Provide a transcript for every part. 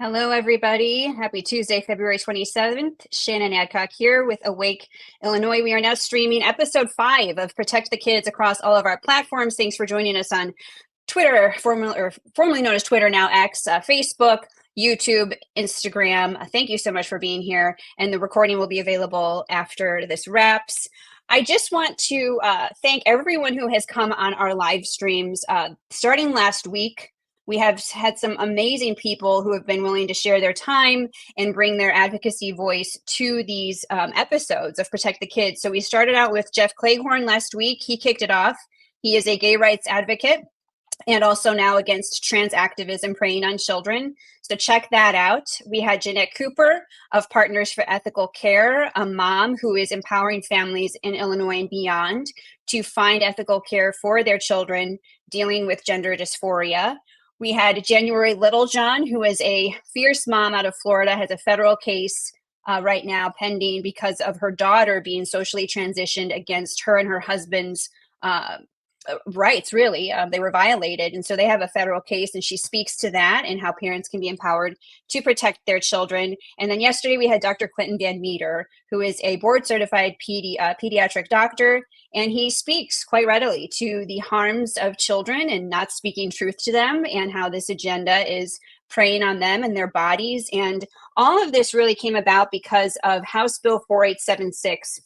Hello, everybody. Happy Tuesday, February 27th. Shannon Adcock here with Awake Illinois. We are now streaming episode 5 of Protect the Kids across all of our platforms. Thanks for joining us on Twitter, formerly known as Twitter, now X, Facebook, YouTube, Instagram. Thank you so much for being here. And the recording will be available after this wraps. I just want to thank everyone who has come on our live streams. Starting last week, we have had some amazing people who have been willing to share their time and bring their advocacy voice to these episodes of Protect the Kids. So we started out with Jeff Cleghorn last week. He kicked it off. He is a gay rights advocate and also now against trans activism preying on children. So check that out. We had Jeanette Cooper of Partners for Ethical Care, a mom who is empowering families in Illinois and beyond to find ethical care for their children dealing with gender dysphoria. We had January Littlejohn, who is a fierce mom out of Florida, has a federal case right now pending because of her daughter being socially transitioned against her and her husband's rights, really. They were violated. And so they have a federal case, and she speaks to that and how parents can be empowered to protect their children. And then yesterday we had Dr. Clinton Van Meter, who is a board certified pediatric doctor. And he speaks quite readily to the harms of children and not speaking truth to them and how this agenda is preying on them and their bodies. And all of this really came about because of House Bill 4876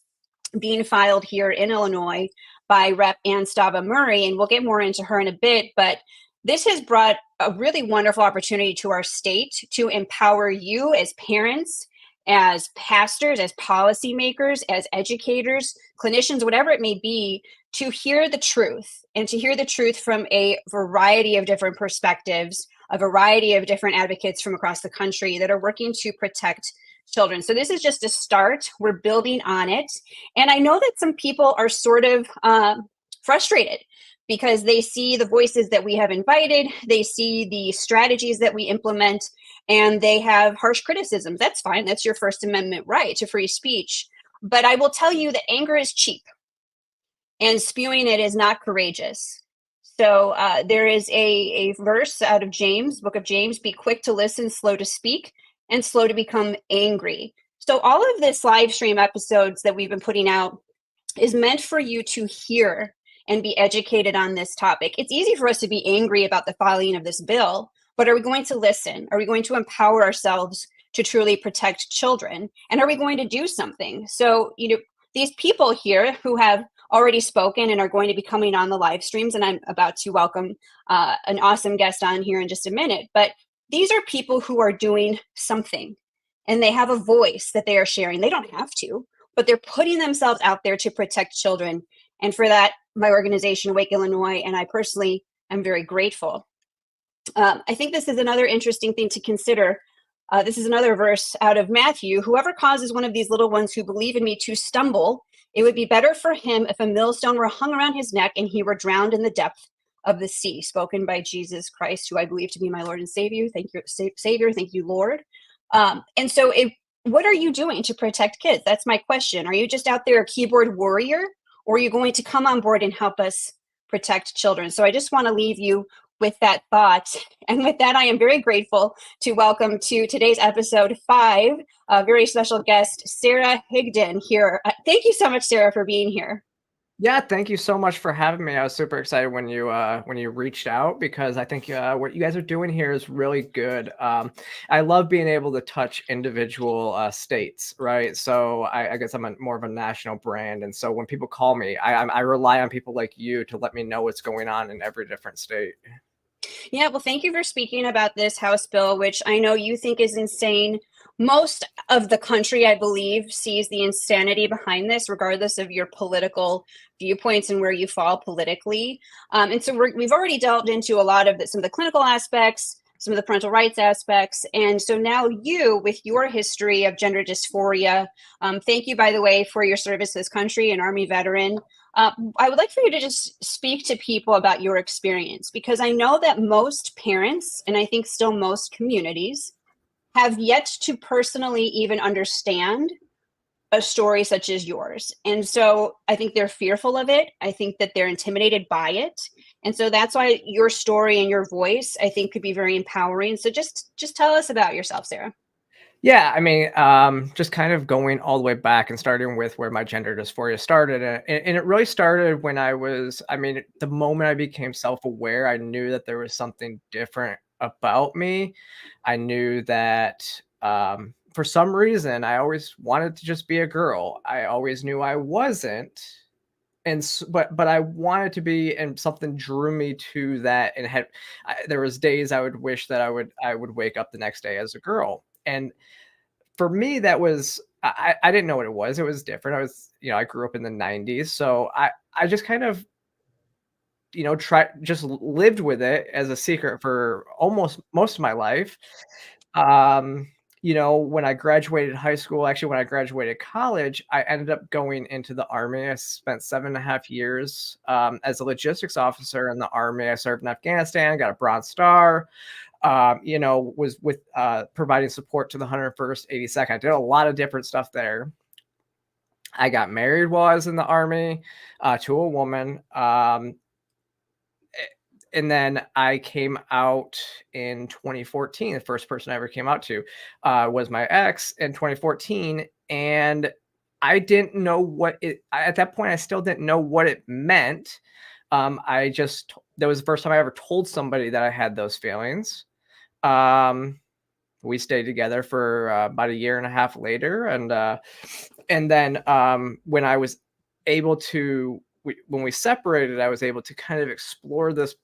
being filed here in Illinois by Rep. Ann Stava Murray. And we'll get more into her in a bit, but this has brought a really wonderful opportunity to our state to empower you as parents, as pastors, as policymakers, as educators, clinicians, whatever it may be, to hear the truth and to hear the truth from a variety of different perspectives, a variety of different advocates from across the country that are working to protect children. So this is just a start. We're building on it. And I know that some people are sort of frustrated because they see the voices that we have invited, they see the strategies that we implement, and they have harsh criticisms. That's fine. That's your First Amendment right to free speech. But I will tell you that anger is cheap and spewing it is not courageous. So there is a verse out of James, book of James, be quick to listen, slow to speak, and slow to become angry. So all of this live stream episodes that we've been putting out is meant for you to hear and be educated on this topic. It's easy for us to be angry about the filing of this bill, but are we going to listen? Are we going to empower ourselves to truly protect children? And are we going to do something? So, these people here who have already spoken and are going to be coming on the live streams, and I'm about to welcome an awesome guest on here in just a minute, but these are people who are doing something and they have a voice that they are sharing. They don't have to, but they're putting themselves out there to protect children. And for that, my organization, Awake Illinois, and I personally am very grateful. I think this is another interesting thing to consider. This is another verse out of Matthew. Whoever causes one of these little ones who believe in me to stumble, it would be better for him if a millstone were hung around his neck and he were drowned in the depth of the sea, spoken by Jesus Christ, who I believe to be my Lord and Savior. Thank you, Savior. Thank you, Lord. And so what are you doing to protect kids? That's my question. Are you just out there a keyboard warrior, or are you going to come on board and help us protect children? So I just want to leave you with that thought. And with that, I am very grateful to welcome to today's episode 5, a very special guest, Sara Higdon here. Thank you so much, Sara, for being here. Yeah, thank you so much for having me. I was super excited when you reached out because I think what you guys are doing here is really good. I love being able to touch individual states, right? So I guess I'm more of a national brand, and so when people call me, I rely on people like you to let me know what's going on in every different state. Yeah, well, thank you for speaking about this House bill, which I know you think is insane. Most of the country, I believe, sees the insanity behind this, regardless of your political viewpoints and where you fall politically. And so we've already delved into a lot of some of the clinical aspects, some of the parental rights aspects. And so now you, with your history of gender dysphoria, thank you, by the way, for your service to this country, an Army veteran. I would like for you to just speak to people about your experience, because I know that most parents, and I think still most communities, have yet to personally even understand a story such as yours. And so I think they're fearful of it. I think that they're intimidated by it. And so that's why your story and your voice, I think, could be very empowering. So just tell us about yourself, Sara. Yeah, I mean, just kind of going all the way back and starting with where my gender dysphoria started. And it really started when I mean, the moment I became self-aware, I knew that there was something different about me. I knew that for some reason, I always wanted to just be a girl. I always knew I wasn't. But I wanted to be, and something drew me to that. And there was days I would wish that I would wake up the next day as a girl. And for me, that was I didn't know what it was. It was different. I grew up in the 90s, so I just kind of, lived with it as a secret for almost most of my life. When I graduated high school, actually when I graduated college, I ended up going into the Army. I spent 7.5 years as a logistics officer in the Army. I served in Afghanistan, got a Bronze Star. Was with providing support to the 101st, 82nd. I did a lot of different stuff there. I got married while I was in the Army to a woman. And then I came out in 2014. The first person I ever came out to was my ex in 2014. And I didn't know at that point, I still didn't know what it meant. That was the first time I ever told somebody that I had those feelings. We stayed together for about a year and a half later. And then when I was when we separated, I was able to kind of explore this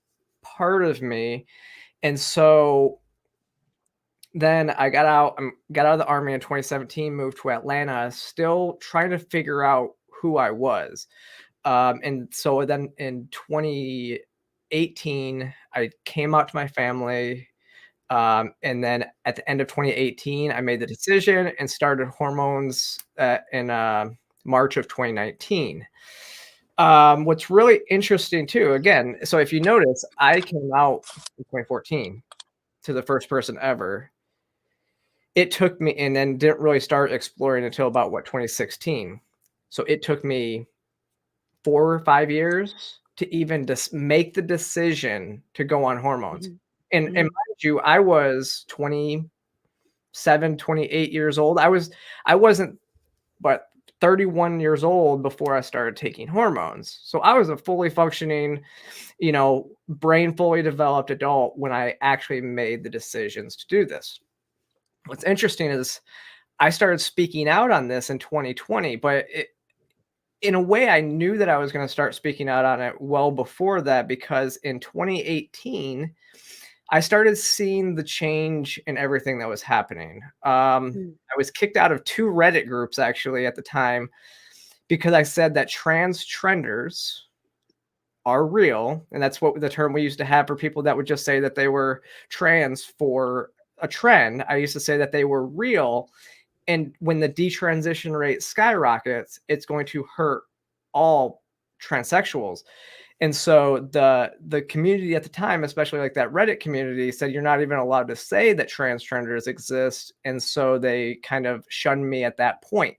part of me. And so then I got out of the Army in 2017, moved to Atlanta, still trying to figure out who I was. And so then in 2018, I came out to my family. And then at the end of 2018, I made the decision and started hormones in March of 2019. What's really interesting too, again, so if you notice, I came out in 2014 to the first person ever. It took me, and then didn't really start exploring until about 2016. So it took me 4 or 5 years to even just make the decision to go on hormones. And mind you, I was 27, 28 years old. I wasn't but 31 years old before I started taking hormones. So I was a fully functioning, brain fully developed adult when I actually made the decisions to do this. What's interesting is I started speaking out on this in 2020, but in a way, I knew that I was going to start speaking out on it well before that, because in 2018, I started seeing the change in everything that was happening. I was kicked out of 2 Reddit groups actually at the time because I said that trans trenders are real. And that's what the term we used to have for people that would just say that they were trans for a trend. I used to say that they were real. And when the detransition rate skyrockets, it's going to hurt all transsexuals. And so the community at the time, especially like that Reddit community, said you're not even allowed to say that transgenders exist. And so they kind of shunned me at that point.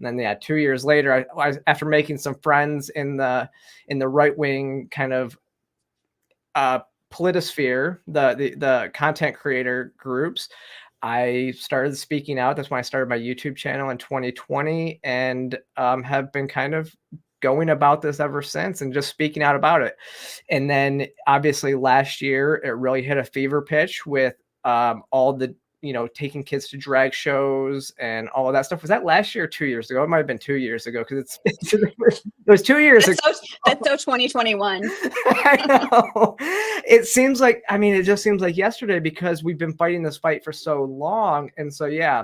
And then 2 years later, after making some friends in the right wing kind of politisphere, the content creator groups, I started speaking out. That's when I started my YouTube channel in 2020, and have been kind of going about this ever since and just speaking out about it. And then obviously last year, it really hit a fever pitch with all the, taking kids to drag shows and all of that stuff. Was that last year or 2 years ago? It might have been 2 years ago, because it was 2 years ago. That's so 2021. I know. It just seems like yesterday, because we've been fighting this fight for so long. And so, yeah,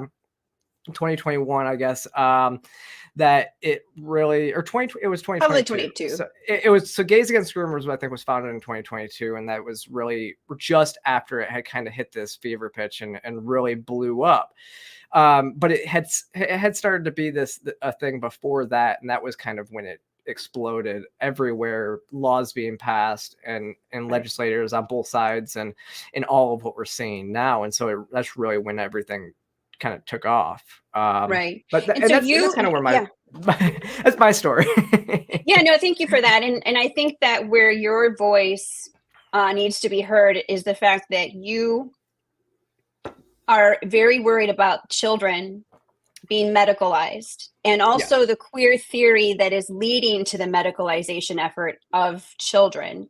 2021, I guess, that it really, or it was 2022. Probably 22. So it was, so Gays Against Groomers, I think, was founded in 2022. And that was really just after it had kind of hit this fever pitch and really blew up. But it had started to be a thing before that. And that was kind of when it exploded everywhere, laws being passed and legislators on both sides and all of what we're seeing now. And so that's really when everything kind of took off. Right. But that's kind of where that's my story. Yeah, no, thank you for that. And I think that where your voice needs to be heard is the fact that you are very worried about children being medicalized, and also Yes. the queer theory that is leading to the medicalization effort of children.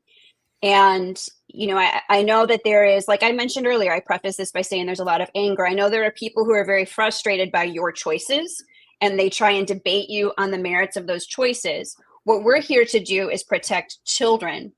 And, I know that there is, like I mentioned earlier, I preface this by saying there's a lot of anger. I know there are people who are very frustrated by your choices, and they try and debate you on the merits of those choices. What we're here to do is protect children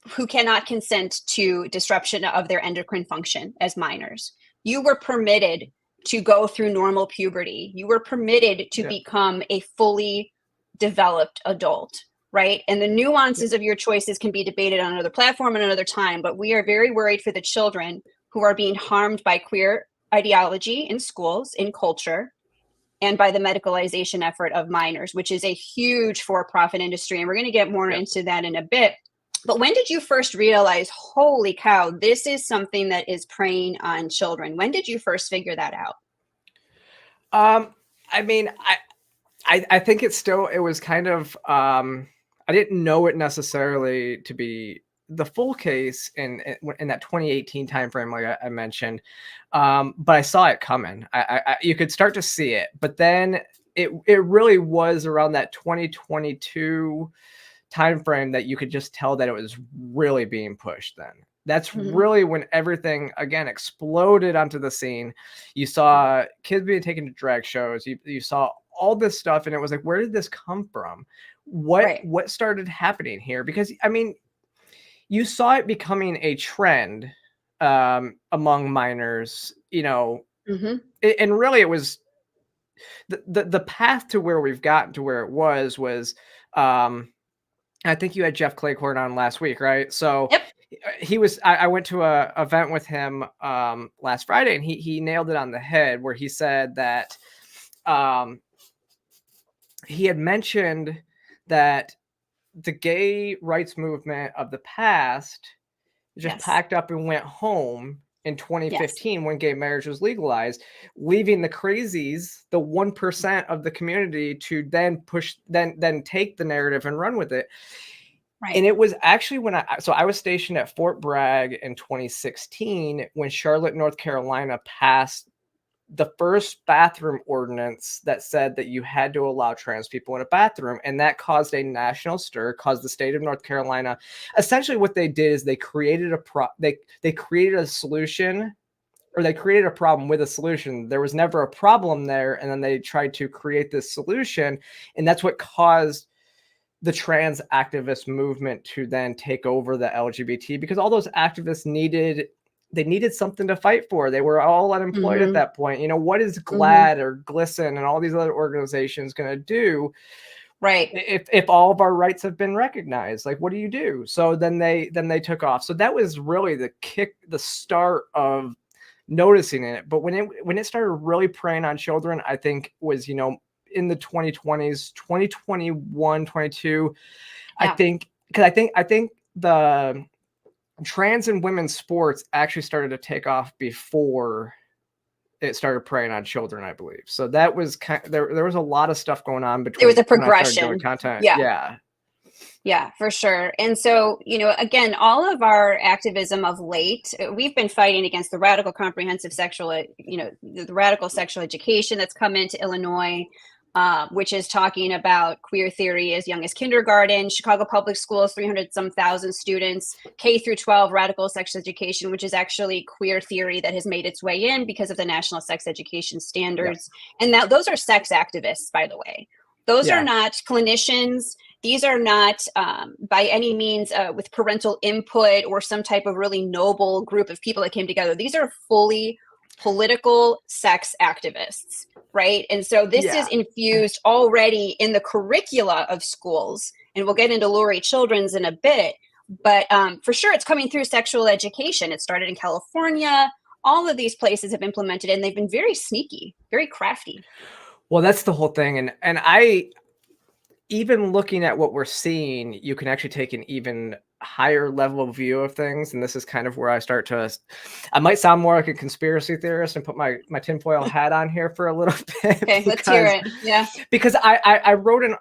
who cannot consent to disruption of their endocrine function as minors. You were permitted to go through normal puberty. You were permitted to become a fully developed adult, right? And the nuances of your choices can be debated on another platform and another time, but we are very worried for the children who are being harmed by queer ideology in schools, in culture, and by the medicalization effort of minors, which is a huge for-profit industry. And we're going to get more into that in a bit. But when did you first realize, holy cow, this is something that is preying on children? When did you first figure that out? I mean, I think it was kind of, I didn't know it necessarily to be the full case in that 2018 timeframe, like I mentioned. But I saw it coming. You could start to see it, but then it really was around that 2022 timeframe that you could just tell that it was really being pushed then. That's really when everything again exploded onto the scene. You saw kids being taken to drag shows. You saw all this stuff, and it was like, where did this come from? What started happening here? Because I mean, you saw it becoming a trend among minors, and really it was the path to where we've gotten to where it was I think you had Jeff Claycorn on last week, right? So I went to a event with him last Friday, and he nailed it on the head where he said that he had mentioned that the gay rights movement of the past just packed up and went home in 2015 when gay marriage was legalized, leaving the crazies, the 1% of the community, to then take the narrative and run with it. Right. And it was actually when I was stationed at Fort Bragg in 2016 when Charlotte, North Carolina passed the first bathroom ordinance that said that you had to allow trans people in a bathroom. And that caused a national stir, caused the state of North Carolina. Essentially what they did is they created they created a solution, or they created a problem with a solution. There was never a problem there. And then they tried to create this solution. And that's what caused the trans activist movement to then take over the LGBT, because all those activists needed something to fight for. They were all unemployed at that point. What is GLAAD or GLSEN and all these other organizations going to do? Right. If all of our rights have been recognized, like, what do you do? So then they took off. So that was really the start of noticing it. But when it started really preying on children, I think was, in the 2020s, 2021, 22, I think, because I think the trans and women's sports actually started to take off before it started preying on children, I believe. So that was there was a lot of stuff going on between. There was a progression. Content. Yeah, for sure. And so, again, all of our activism of late, we've been fighting against the radical comprehensive the radical sexual education that's come into Illinois. Which is talking about queer theory as young as kindergarten. Chicago Public Schools, 300-some thousand students. K through 12 radical sex education, which is actually queer theory that has made its way in because of the national sex education standards. And those are sex activists, by the way. Those are not clinicians. These are not by any means with parental input or some type of really noble group of people that came together. These are fully political sex activists, right? And so this is infused already in the curricula of schools, and we'll get into Lurie Children's in a bit, but for sure it's coming through sexual education. It started in California. All of these places have implemented it, and they've been very sneaky, very crafty. Well, that's the whole thing. And I, even looking at what we're seeing, you can actually take an even higher level view of things, and this is kind of where I might sound more like a conspiracy theorist and put my tinfoil hat on here for a little bit. Okay, let's hear it. Yeah. Because I wrote an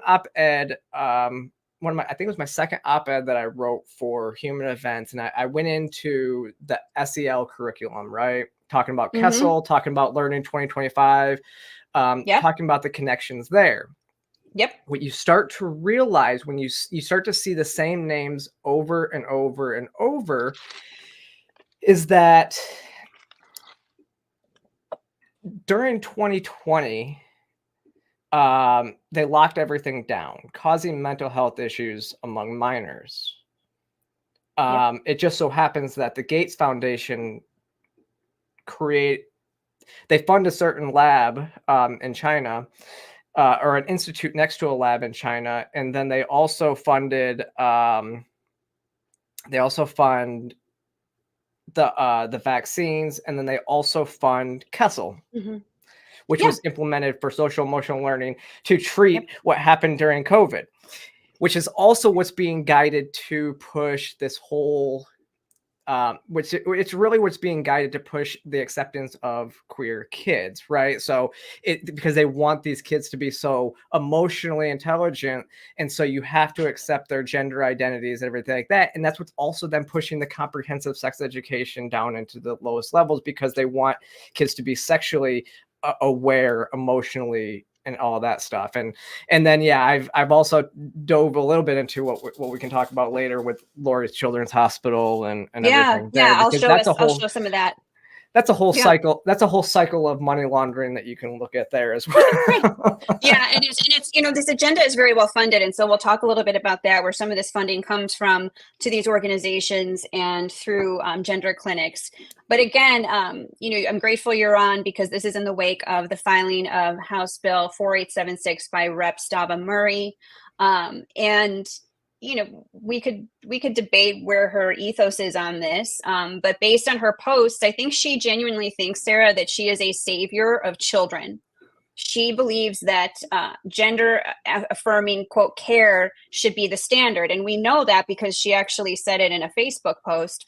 op-ed, I think it was my second op-ed that I wrote for Human Events, and I went into the SEL curriculum, right? Talking about Kessel, talking about Learning 2025, talking about the connections there. Yep. What you start to realize when you start to see the same names over and over and over is that during 2020, they locked everything down, causing mental health issues among minors. It just so happens that the Gates Foundation they fund a certain lab in China, or an institute next to a lab in China, and then they also fund the vaccines, and then they also fund Kessel, which was implemented for social emotional learning to treat what happened during COVID, which is also what's being guided to push this whole it's really what's being guided to push the acceptance of queer kids, right? So because they want these kids to be so emotionally intelligent, and so you have to accept their gender identities and everything like that. And that's what's also then pushing the comprehensive sex education down into the lowest levels, because they want kids to be sexually aware emotionally and all that stuff. And then I've also dove a little bit into what we can talk about later with Lori's Children's Hospital and everything there. I'll show some of that. That's a whole cycle. That's a whole cycle of money laundering that you can look at there as well. And it's this agenda is very well funded, and so we'll talk a little bit about that, where some of this funding comes from to these organizations and through gender clinics. But again, I'm grateful you're on, because this is in the wake of the filing of House Bill 4876 by Rep. Stava Murray, and we could debate where her ethos is on this, but based on her posts, I think she genuinely thinks, Sarah, that she is a savior of children. She believes that gender affirming, quote, care should be the standard. And we know that because she actually said it in a Facebook post.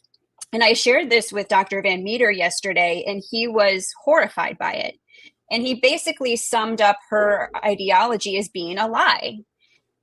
And I shared this with Dr. Van Meter yesterday, and he was horrified by it. And he basically summed up her ideology as being a lie.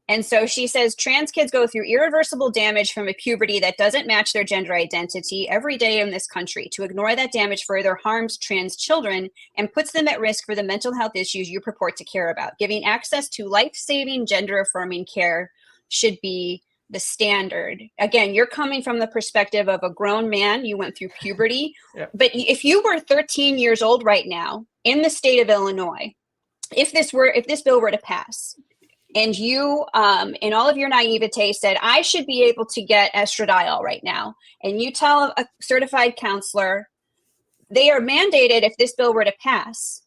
And so she says trans kids go through irreversible damage from a puberty that doesn't match their gender identity every day in this country. To ignore that damage further harms trans children and puts them at risk for the mental health issues you purport to care about. Giving access to life-saving, gender-affirming care should be the standard. Again, you're coming from the perspective of a grown man. You went through puberty. Yep. But if you were 13 years old right now in the state of Illinois, if this bill were to pass, and you, in all of your naivete, said, I should be able to get estradiol right now, and you tell a certified counselor, they are mandated, if this bill were to pass,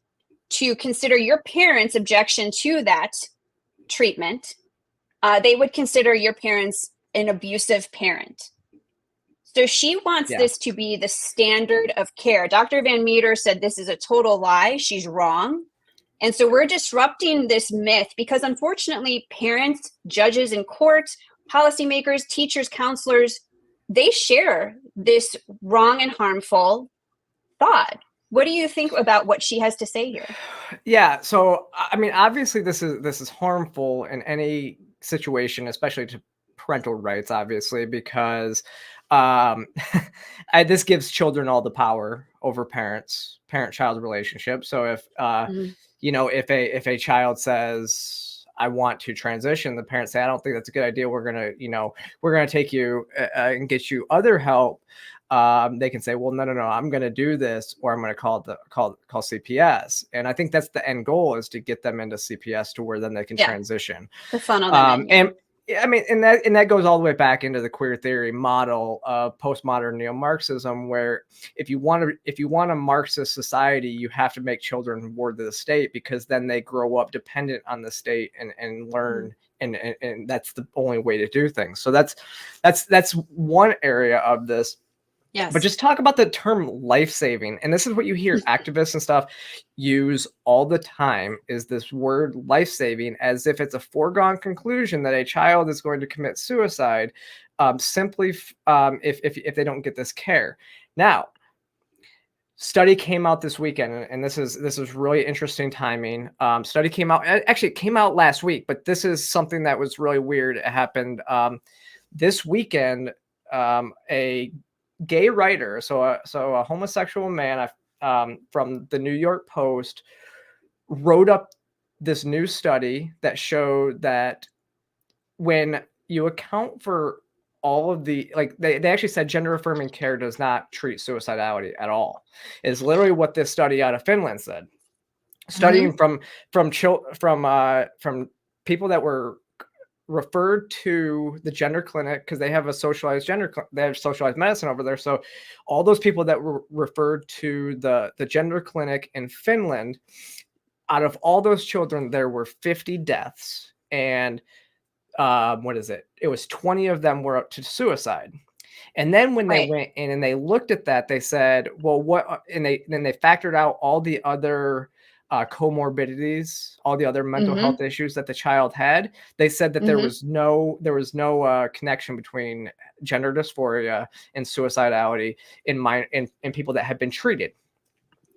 to consider your parents' objection to that treatment. They would consider your parents an abusive parent. So she wants this to be the standard of care. Dr. Van Meter said this is a total lie. She's wrong. And so we're disrupting this myth, because unfortunately, parents, judges in court, policymakers, teachers, counselors, they share this wrong and harmful thought. What do you think about what she has to say here? Yeah. So, I mean, obviously this is harmful in any situation, especially to parental rights, obviously, because this gives children all the power over parent-child relationship. So if, if a child says, I want to transition, the parents say, I don't think that's a good idea. We're going to take you and get you other help. They can say, well, no, I'm going to do this, or I'm going to call CPS. And I think that's the end goal, is to get them into CPS to where then they can transition. The funnel them in, and I mean, and that goes all the way back into the queer theory model of postmodern neo-Marxism, where if you want a Marxist society, you have to make children ward of the state, because then they grow up dependent on the state and learn, and that's the only way to do things. So that's one area of this. Yes. But just talk about the term life-saving. And this is what you hear activists and stuff use all the time, is this word life-saving, as if it's a foregone conclusion that a child is going to commit suicide simply if they don't get this care. Now, study came out this weekend, and this is really interesting timing. Study came out, actually it came out last week, but this is something that was really weird. It happened this weekend. A gay writer, so a homosexual man from the New York Post, wrote up this new study that showed that when you account for all of the, like, they actually said gender affirming care does not treat suicidality at all, is literally what this study out of Finland said. Studying from people that were referred to the gender clinic, because they have a socialized they have socialized medicine over there. So all those people that were referred to the gender clinic in Finland, out of all those children, there were 50 deaths, and it was 20 of them were up to suicide. And then when they went in and they looked at that, they said, well, what, and then they factored out all the other comorbidities, all the other mental health issues that the child had. They said that there was no connection between gender dysphoria and suicidality in people that had been treated.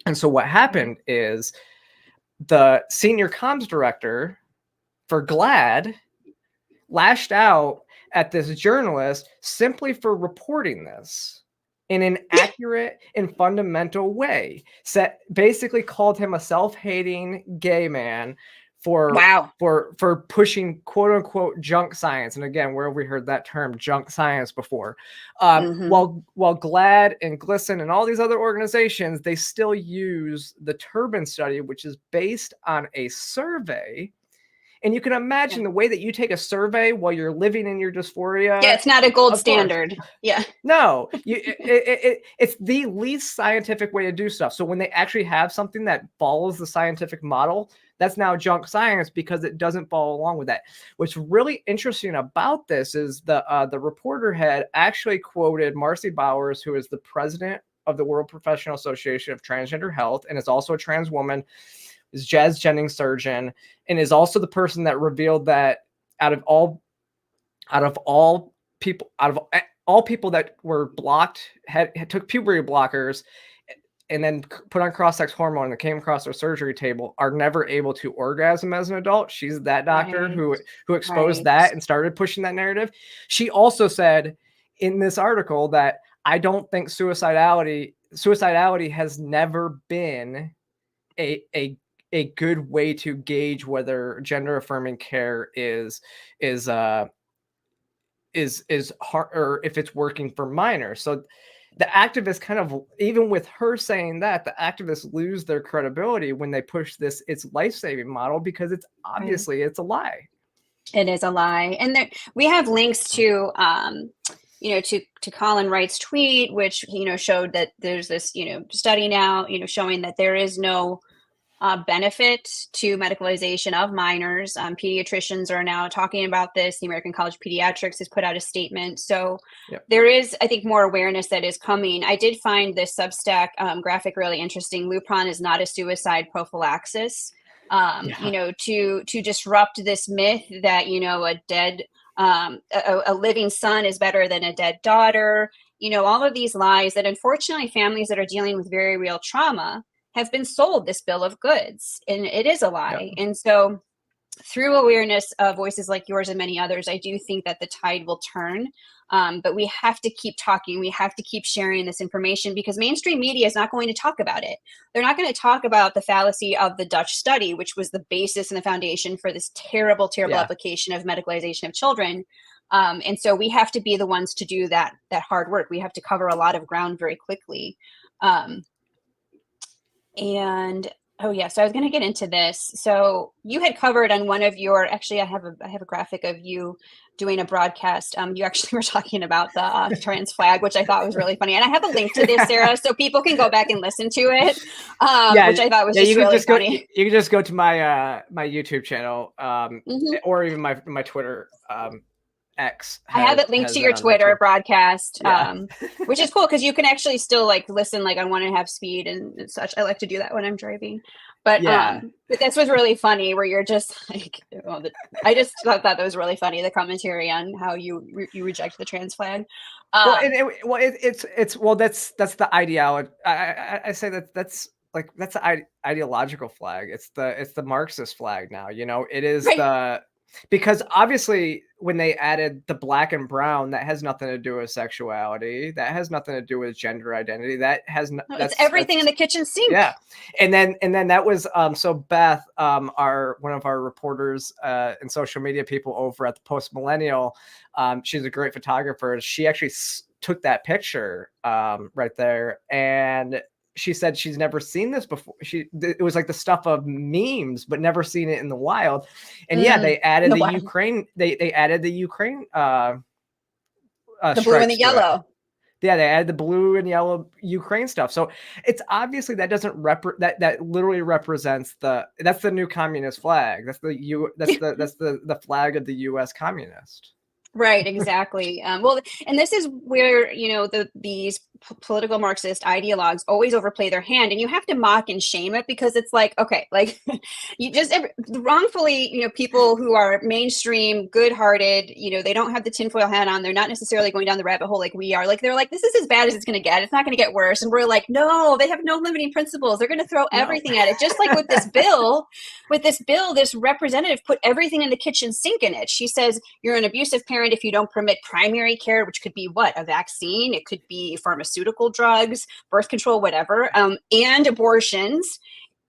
And so what happened is the senior comms director for GLAAD lashed out at this journalist simply for reporting this in an accurate and fundamental way. Basically called him a self-hating gay man for pushing quote unquote junk science. And again, where have we heard that term junk science before? While GLAAD and GLSEN and all these other organizations, they still use the Turban study, which is based on a survey. And you can imagine the way that you take a survey while you're living in your dysphoria. Yeah, it's not a gold standard. Yeah. No, it's the least scientific way to do stuff. So when they actually have something that follows the scientific model, that's now junk science because it doesn't follow along with that. What's really interesting about this is the reporter had actually quoted Marcy Bowers, who is the president of the World Professional Association of Transgender Health and is also a trans woman, is Jazz Jennings surgeon, and is also the person that revealed that out of all people that were blocked, took puberty blockers and then put on cross-sex hormone and came across their surgery table, are never able to orgasm as an adult. She's that doctor who exposed that and started pushing that narrative. She also said in this article that I don't think suicidality has never been a good way to gauge whether gender affirming care is hard, or if it's working for minors. So the activists kind of, even with her saying that, the activists lose their credibility when they push this it's life-saving model, because it's obviously it's a lie. It is a lie. And we have links to to Colin Wright's tweet, which showed that there's this study now showing that there is no benefit to medicalization of minors. Pediatricians are now talking about this. The American College of Pediatrics has put out a statement. So there is, I think, more awareness that is coming. I did find this Substack graphic really interesting. Lupron is not a suicide prophylaxis. To disrupt this myth that a dead a living son is better than a dead daughter. All of these lies that unfortunately families that are dealing with very real trauma have been sold this bill of goods, and it is a lie. And so through awareness of voices like yours and many others, I do think that the tide will turn. But we have to keep talking. We have to keep sharing this information, because mainstream media is not going to talk about it. They're not going to talk about the fallacy of the Dutch study, which was the basis and the foundation for this terrible application of medicalization of children. And so we have to be the ones to do that hard work. We have to cover a lot of ground very quickly. So I was going to get into this. So you had covered on one of your, actually, I have a graphic of you doing a broadcast. You actually were talking about the trans flag, which I thought was really funny. And I have a link to this, Sarah, so people can go back and listen to it, which I thought was just really funny. You can just go to my my YouTube channel or even my Twitter. X I have it linked has to it your on there Twitter too. broadcast, Yeah. which is cool because you can actually still like listen like on 1.5 speed and such. I like to do that when I'm driving. Yeah. But this was really funny where you're just like, well, I just thought that was really funny, the commentary on how you reject the trans flag. Well, that's the ideology. I say that's like that's the ideological flag. It's the Marxist flag now. You know, it is Right. because obviously when they added the black and brown, that has nothing to do with sexuality. That has nothing to do with gender identity. That has No, it's everything in the kitchen sink. yeah. And then that was so Beth, our one of our reporters and social media people over at the Post Millennial, she's a great photographer. She actually took that picture right there, and she said she's never seen this before. It was like the stuff of memes, but never seen it in the wild. And yeah, they added the wild. Ukraine. They added the Ukraine The blue and the stripes to it. yellow. Yeah, they added the blue and yellow Ukraine stuff. So it's obviously that doesn't that literally represents that's the new communist flag. That's the flag of the US communist. Right, exactly. Well, and this is where, you know, these political Marxist ideologues always overplay their hand, and you have to mock and shame it because it's like, okay, like you just wrongfully, you know, people who are mainstream, good-hearted, you know, they don't have the tinfoil hat on. They're not necessarily going down the rabbit hole like we are. Like they're like, this is as bad as it's going to get. It's not going to get worse. And we're like, no, they have no limiting principles. They're going to throw everything at it. Just like with this bill, this representative put everything in the kitchen sink in it. She says you're an abusive parent if you don't permit primary care, which could be what? A vaccine, it could be pharmaceutical drugs, birth control, whatever, and abortions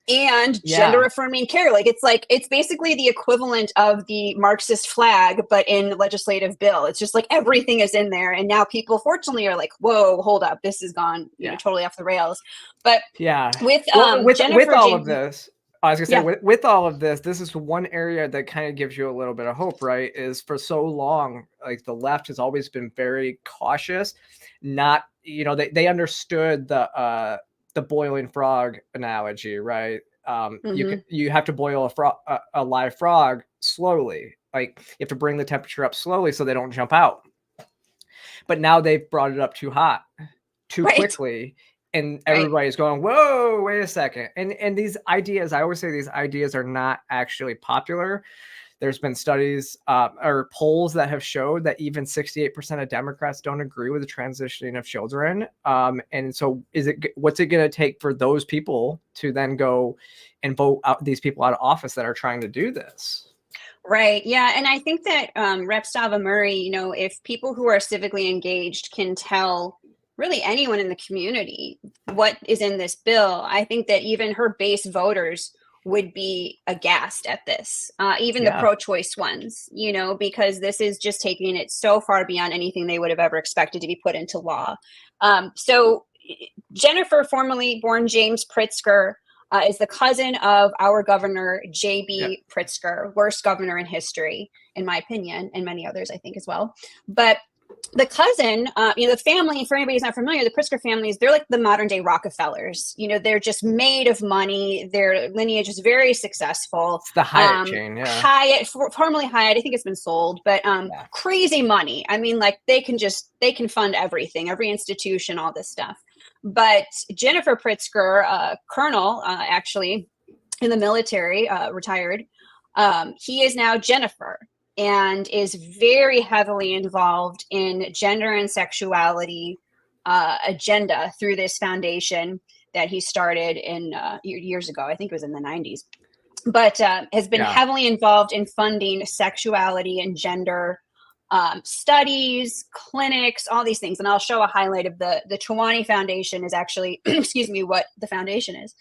and gender affirming care. Like it's basically the equivalent of the Marxist flag, but in legislative bill. It's just like everything is in there. And now people fortunately are like, whoa, hold up, this has gone, you know, totally off the rails. But with with all of this, I was gonna say, with all of this, this is one area that kind of gives you a little bit of hope, right? Is for so long, like the left has always been very cautious. Not, you know, they understood the boiling frog analogy, right? You have to boil a live frog slowly. Like you have to bring the temperature up slowly so they don't jump out. But now they've brought it up too hot, too quickly. And everybody's going, whoa, wait a second. And these ideas, I always say these ideas are not actually popular. There's been studies or polls that have showed that even 68% of Democrats don't agree with the transitioning of children. And so what's it going to take for those people to then go and vote out these people out of office that are trying to do this? Right. Yeah. And I think that Rep. Stava Murray, you know, if people who are civically engaged can tell really anyone in the community what is in this bill, I think that even her base voters would be aghast at this, even the pro-choice ones, you know, because this is just taking it so far beyond anything they would have ever expected to be put into law. So Jennifer, formerly born James Pritzker, is the cousin of our governor, J.B. Pritzker, worst governor in history, in my opinion, and many others, I think, as well. But the cousin, you know, the family, for anybody who's not familiar, the Pritzker families, they're like the modern day Rockefellers. You know, they're just made of money. Their lineage is very successful. It's the Hyatt chain, Hyatt, formerly Hyatt, I think it's been sold, but crazy money. I mean, like they can fund everything, every institution, all this stuff. But Jennifer Pritzker, colonel, actually in the military, retired, he is now Jennifer, and is very heavily involved in gender and sexuality agenda through this foundation that he started in years ago. I think it was in the 90s, but has been heavily involved in funding sexuality and gender studies, clinics, all these things. And I'll show a highlight of the Chawani Foundation is actually, excuse me, what the foundation is.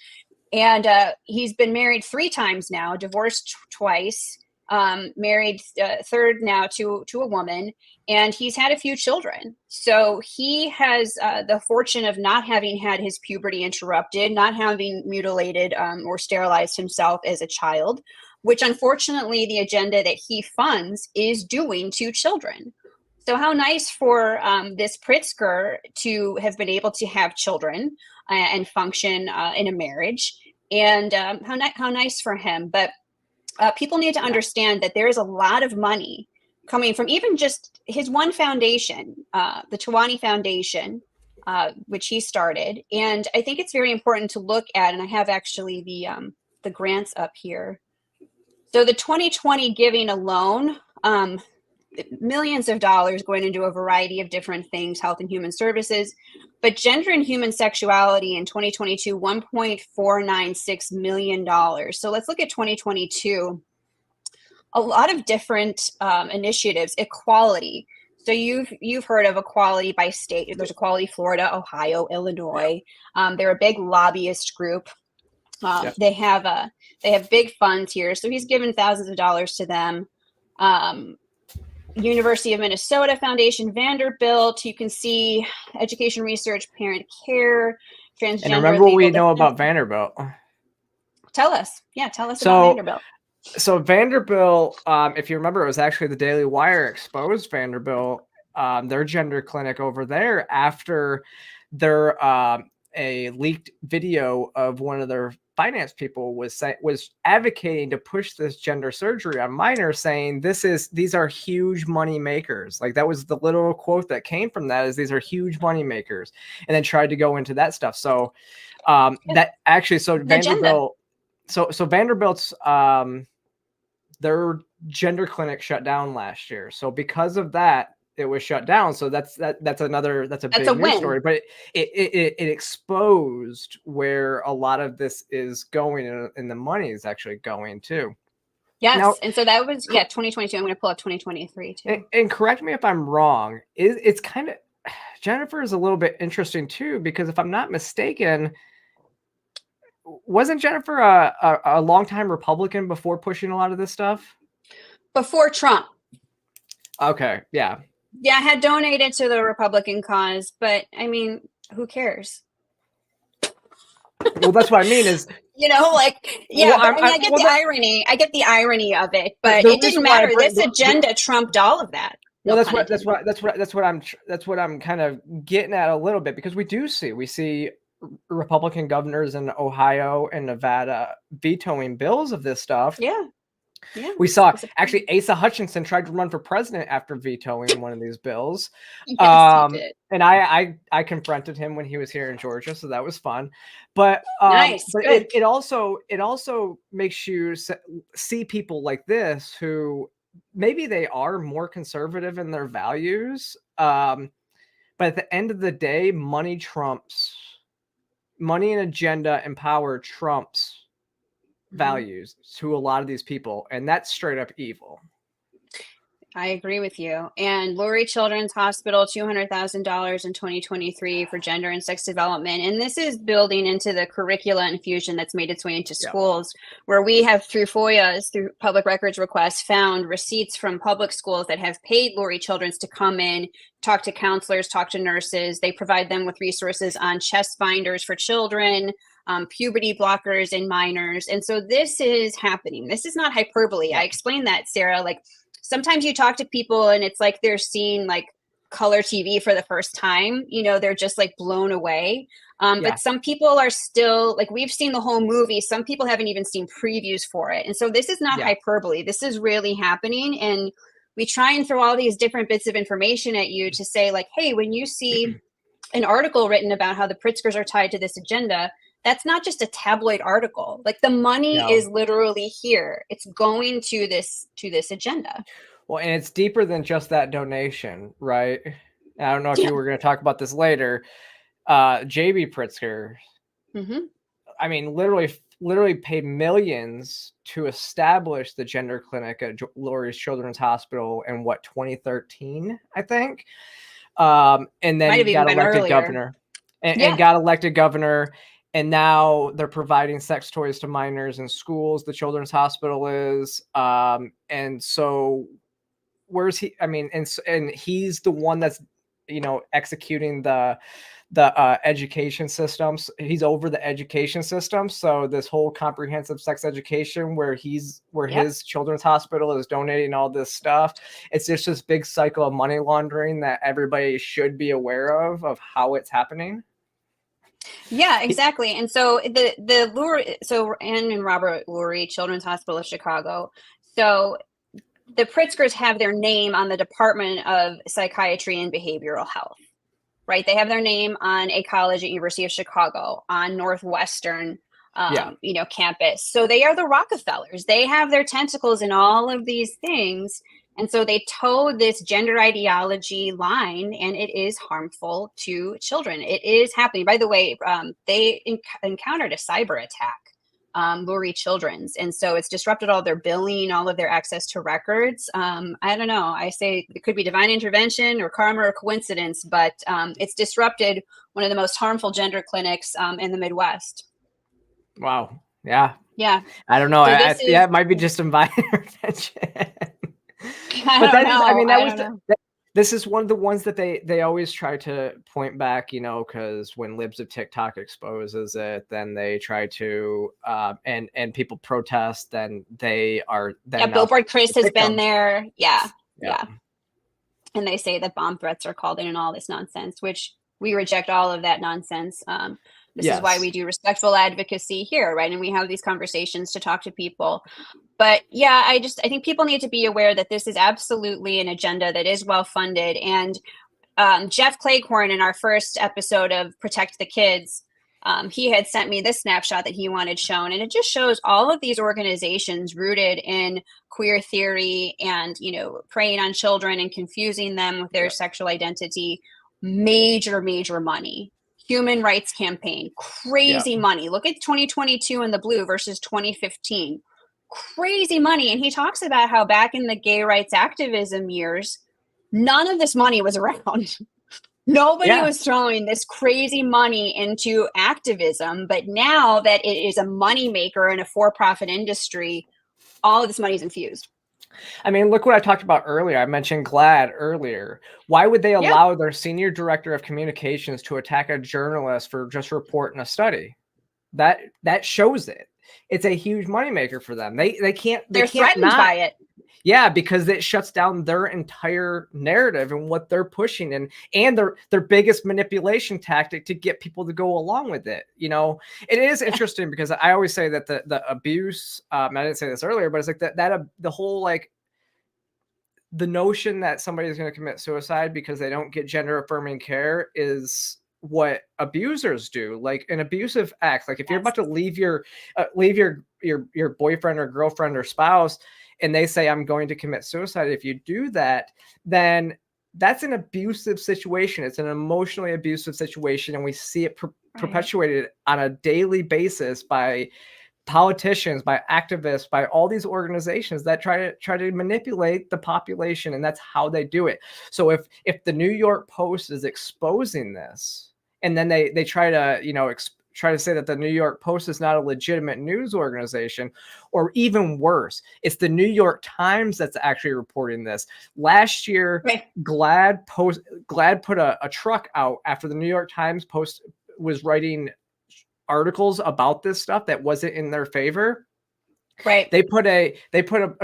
And he's been married 3 times now, divorced twice, married third now to a woman, and he's had a few children. So he has the fortune of not having had his puberty interrupted, not having mutilated or sterilized himself as a child, which unfortunately the agenda that he funds is doing to children. So how nice for this Pritzker to have been able to have children and function in a marriage, and how nice for him. But people need to understand that there is a lot of money coming from even just his one foundation, the Chawani Foundation, which he started. And I think it's very important to look at, and I have actually the grants up here. So the 2020 giving alone, millions of dollars going into a variety of different things, health and human services, but gender and human sexuality in 2022, $1.496 million. So let's look at 2022. A lot of different initiatives, equality. So you've heard of equality by state. There's Equality Florida, Ohio, Illinois. They're a big lobbyist group. Yep. They have big funds here. So he's given thousands of dollars to them. University of Minnesota Foundation, Vanderbilt. You can see education research, parent care, transgender. And remember what we know about Vanderbilt. Tell us. Yeah, tell us about Vanderbilt. So Vanderbilt, if you remember, it was actually the Daily Wire exposed Vanderbilt, their gender clinic over there after their a leaked video of one of their finance people was advocating to push this gender surgery on minors, saying these are huge money makers. Like, that was the literal quote that came from that, is these are huge money makers, and then tried to go into that stuff. So that actually, so Vanderbilt, so Vanderbilt's their gender clinic shut down last year. So because of that, it was shut down. So that's a big news story, but it exposed where a lot of this is going, and the money is actually going too. Yes. Now, and so that was 2022. I'm going to pull up 2023 too. And correct me if I'm wrong. It's kind of, Jennifer is a little bit interesting too, because if I'm not mistaken, wasn't Jennifer a longtime Republican before pushing a lot of this stuff? Before Trump. Okay. Yeah. Yeah, I had donated to the Republican cause, but I mean, who cares? Well, that's what I mean is, like, yeah, well, I get the irony. I get the irony of it, but it didn't matter. This agenda trumped all of that. Well, that's what I'm kind of getting at a little bit, because we see Republican governors in Ohio and Nevada vetoing bills of this stuff. Yeah. We saw actually Asa Hutchinson tried to run for president after vetoing one of these bills. Yes, he did. And I confronted him when he was here in Georgia, so that was fun. But nice. But it also makes you see people like this who maybe they are more conservative in their values, but at the end of the day, money and agenda and power trumps values to a lot of these people, and that's straight up evil. I agree with you. And Lurie Children's Hospital, $200,000 in 2023 for gender and sex development. And this is building into the curricula infusion that's made its way into schools, where we have, through FOIAs, through public records requests, found receipts from public schools that have paid Lurie Children's to come in, talk to counselors, talk to nurses. They provide them with resources on chest binders for children, puberty blockers in minors. And so this is happening. This is not hyperbole. I explained that, Sarah. Like, sometimes you talk to people and it's like they're seeing like color TV for the first time. They're just like blown away. But some people are still, like, we've seen the whole movie. Some people haven't even seen previews for it. And so this is not hyperbole. This is really happening. And we try and throw all these different bits of information at you to say, like, hey, when you see an article written about how the Pritzkers are tied to this agenda, that's not just a tabloid article. Like, the money is literally here. It's going to this agenda. Well, and it's deeper than just that donation, right? I don't know if you were going to talk about this later. JB Pritzker, I mean, literally paid millions to establish the gender clinic at Lurie's Children's Hospital in 2013, I think. And then got elected governor. And got elected governor. And now they're providing sex toys to minors in schools. The Children's Hospital is. And so where's he? I mean, and he's the one that's, executing the education systems. He's over the education system. So this whole comprehensive sex education where his Children's Hospital is donating all this stuff. It's just this big cycle of money laundering that everybody should be aware of how it's happening. Yeah, exactly. And so Ann and Robert Lurie Children's Hospital of Chicago. So the Pritzkers have their name on the Department of Psychiatry and Behavioral Health, right? They have their name on a college at University of Chicago, on Northwestern, campus. So they are the Rockefellers. They have their tentacles in all of these things. And so they toe this gender ideology line, and it is harmful to children. It is happening. By the way, they encountered a cyber attack, Lurie Children's. And so it's disrupted all their billing, all of their access to records. I don't know. I say it could be divine intervention or karma or coincidence, but it's disrupted one of the most harmful gender clinics in the Midwest. Wow. Yeah. Yeah. I don't know. So it might be just divine intervention. This is one of the ones that they always try to point back, because when Libs of TikTok exposes it, then they try to and people protest, then they are Billboard Chris has been there. Yeah. And they say that bomb threats are called in and all this nonsense, which we reject all of that nonsense. This is why we do respectful advocacy here, right? And we have these conversations to talk to people. But yeah, I think people need to be aware that this is absolutely an agenda that is well funded. And Jeff Claycorn, in our first episode of Protect the Kids, he had sent me this snapshot that he wanted shown. And it just shows all of these organizations rooted in queer theory and, preying on children and confusing them with their sexual identity. Major money. Human rights campaign, crazy money. Look at 2022 in the blue versus 2015. Crazy money. And he talks about how back in the gay rights activism years, none of this money was around. Nobody was throwing this crazy money into activism. But now that it is a moneymaker in a for-profit industry, all of this money is infused. I mean, look what I talked about earlier. I mentioned GLAAD earlier. Why would they allow their senior director of communications to attack a journalist for just reporting a study? That shows it. It's a huge moneymaker for them. They're threatened by it. Yeah, because it shuts down their entire narrative and what they're pushing, and their biggest manipulation tactic to get people to go along with it. It is interesting because I always say that the abuse. I didn't say this earlier, but it's like that the whole the notion that somebody is going to commit suicide because they don't get gender affirming care is what abusers do. Like an abusive act. Like if you're about to leave your boyfriend or girlfriend or spouse, and they say, I'm going to commit suicide. If you do that, then that's an abusive situation. It's an emotionally abusive situation. And we see it perpetuated on a daily basis by politicians, by activists, by all these organizations that try to manipulate the population. And that's how they do it. So if the New York Post is exposing this, and then they try to, try to say that the New York Post is not a legitimate news organization, or even worse, it's the New York Times that's actually reporting this. Last year, GLAAD put a truck out after the New York Times Post was writing articles about this stuff that wasn't in their favor. Right. They put a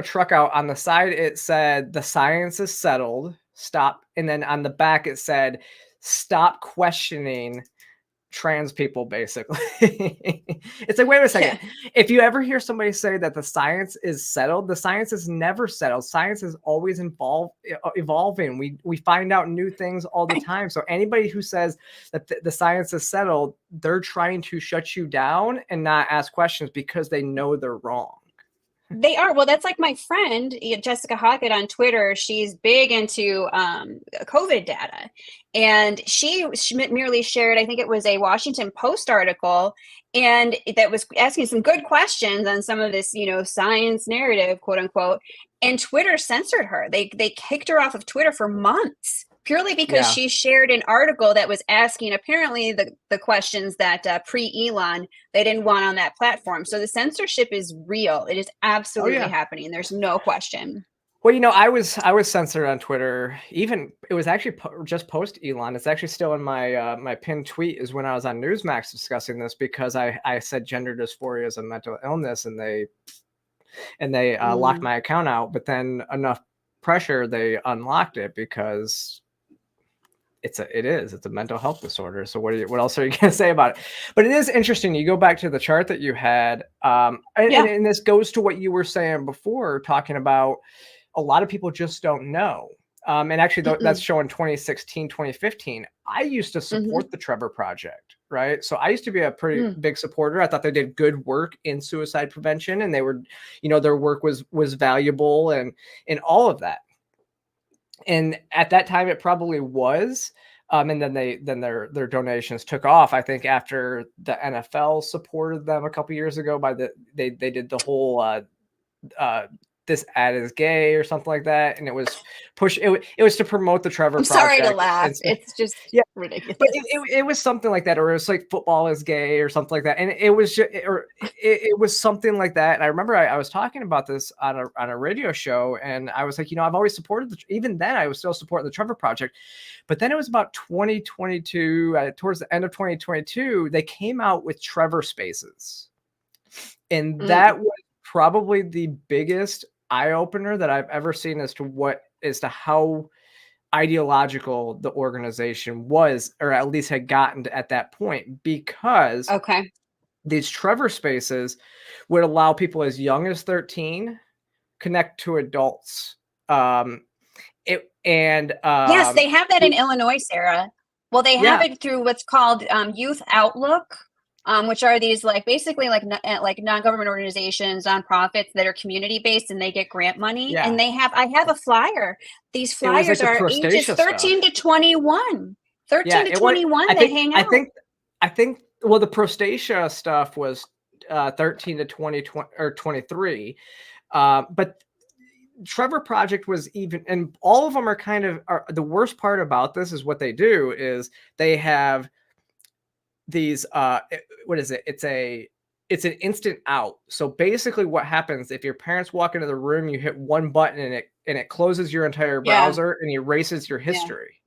truck out. On the side it said, the science is settled, stop. And then on the back it said, stop questioning trans people, basically. It's like, wait a second. If you ever hear somebody say that the science is settled, the science is never settled. Science is always evolving. We find out new things all the time. So anybody who says that the science is settled, they're trying to shut you down and not ask questions because they know they're wrong. They are. Well, that's like my friend, Jessica Hockett on Twitter. She's big into COVID data. And she merely shared, I think it was a Washington Post article, and that was asking some good questions on some of this, science narrative, quote unquote. And Twitter censored her. They kicked her off of Twitter for months, purely because she shared an article that was asking apparently the questions that pre-Elon they didn't want on that platform. So the censorship is real. It is absolutely happening. There's no question. Well, I was censored on Twitter. Even it was actually just post Elon. It's actually still in my my pinned tweet is when I was on Newsmax discussing this, because I said gender dysphoria is a mental illness, and they locked my account out. But then enough pressure, they unlocked it because it's a mental health disorder. So what else are you going to say about it? But it is interesting. You go back to the chart that you had, and this goes to what you were saying before, talking about a lot of people just don't know. And actually, that's showing 2016, 2015. I used to support the Trevor Project, right? So I used to be a pretty big supporter. I thought they did good work in suicide prevention, and they were, their work was valuable and all of that. And at that time, it probably was. And then their donations took off. I think after the NFL supported them a couple years ago, they did the whole this ad is gay or something like that, and it was it was to promote the Trevor Project. Sorry to laugh. It's just ridiculous. But it was something like that, or it was like football is gay or something like that, and it was just, it was something like that. And I remember I was talking about this on a radio show, and I was like, I've always supported even then I was still supporting the Trevor Project, but then it was about 2022, towards the end of 2022, they came out with Trevor Spaces, and that was probably the biggest eye-opener that I've ever seen as to how ideological the organization was, or at least had gotten to at that point, because these Trevor Spaces would allow people as young as 13 connect to adults. Yes, they have that in Illinois, Sarah. Well, they have it through what's called Youth Outlook. Which are these basically non-government organizations, nonprofits that are community-based, and they get grant money. And I have a flyer. These flyers are ages 13 to 21. 13 to 21, they hang out. I think well, the Prostacia stuff was 13 to 20 or 23. But Trevor Project was even, and all of them are the worst part about this is what they do is they have these what is it? It's an instant out. So basically what happens if your parents walk into the room, you hit one button and it closes your entire browser and erases your history.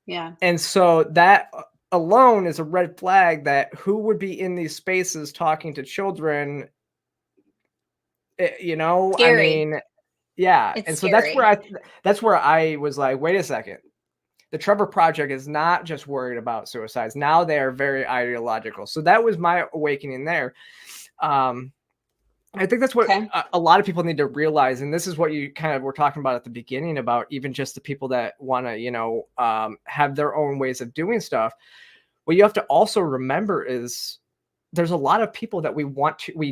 Yeah. And so that alone is a red flag that who would be in these spaces talking to children, Scary. I mean, yeah. It's and so scary. that's where I was like, wait a second. The Trevor Project is not just worried about suicides. Now they are very ideological. So that was my awakening there. I think that's what a lot of people need to realize. And this is what you kind of were talking about at the beginning about even just the people that want to, have their own ways of doing stuff. What you have to also remember is there's a lot of people that we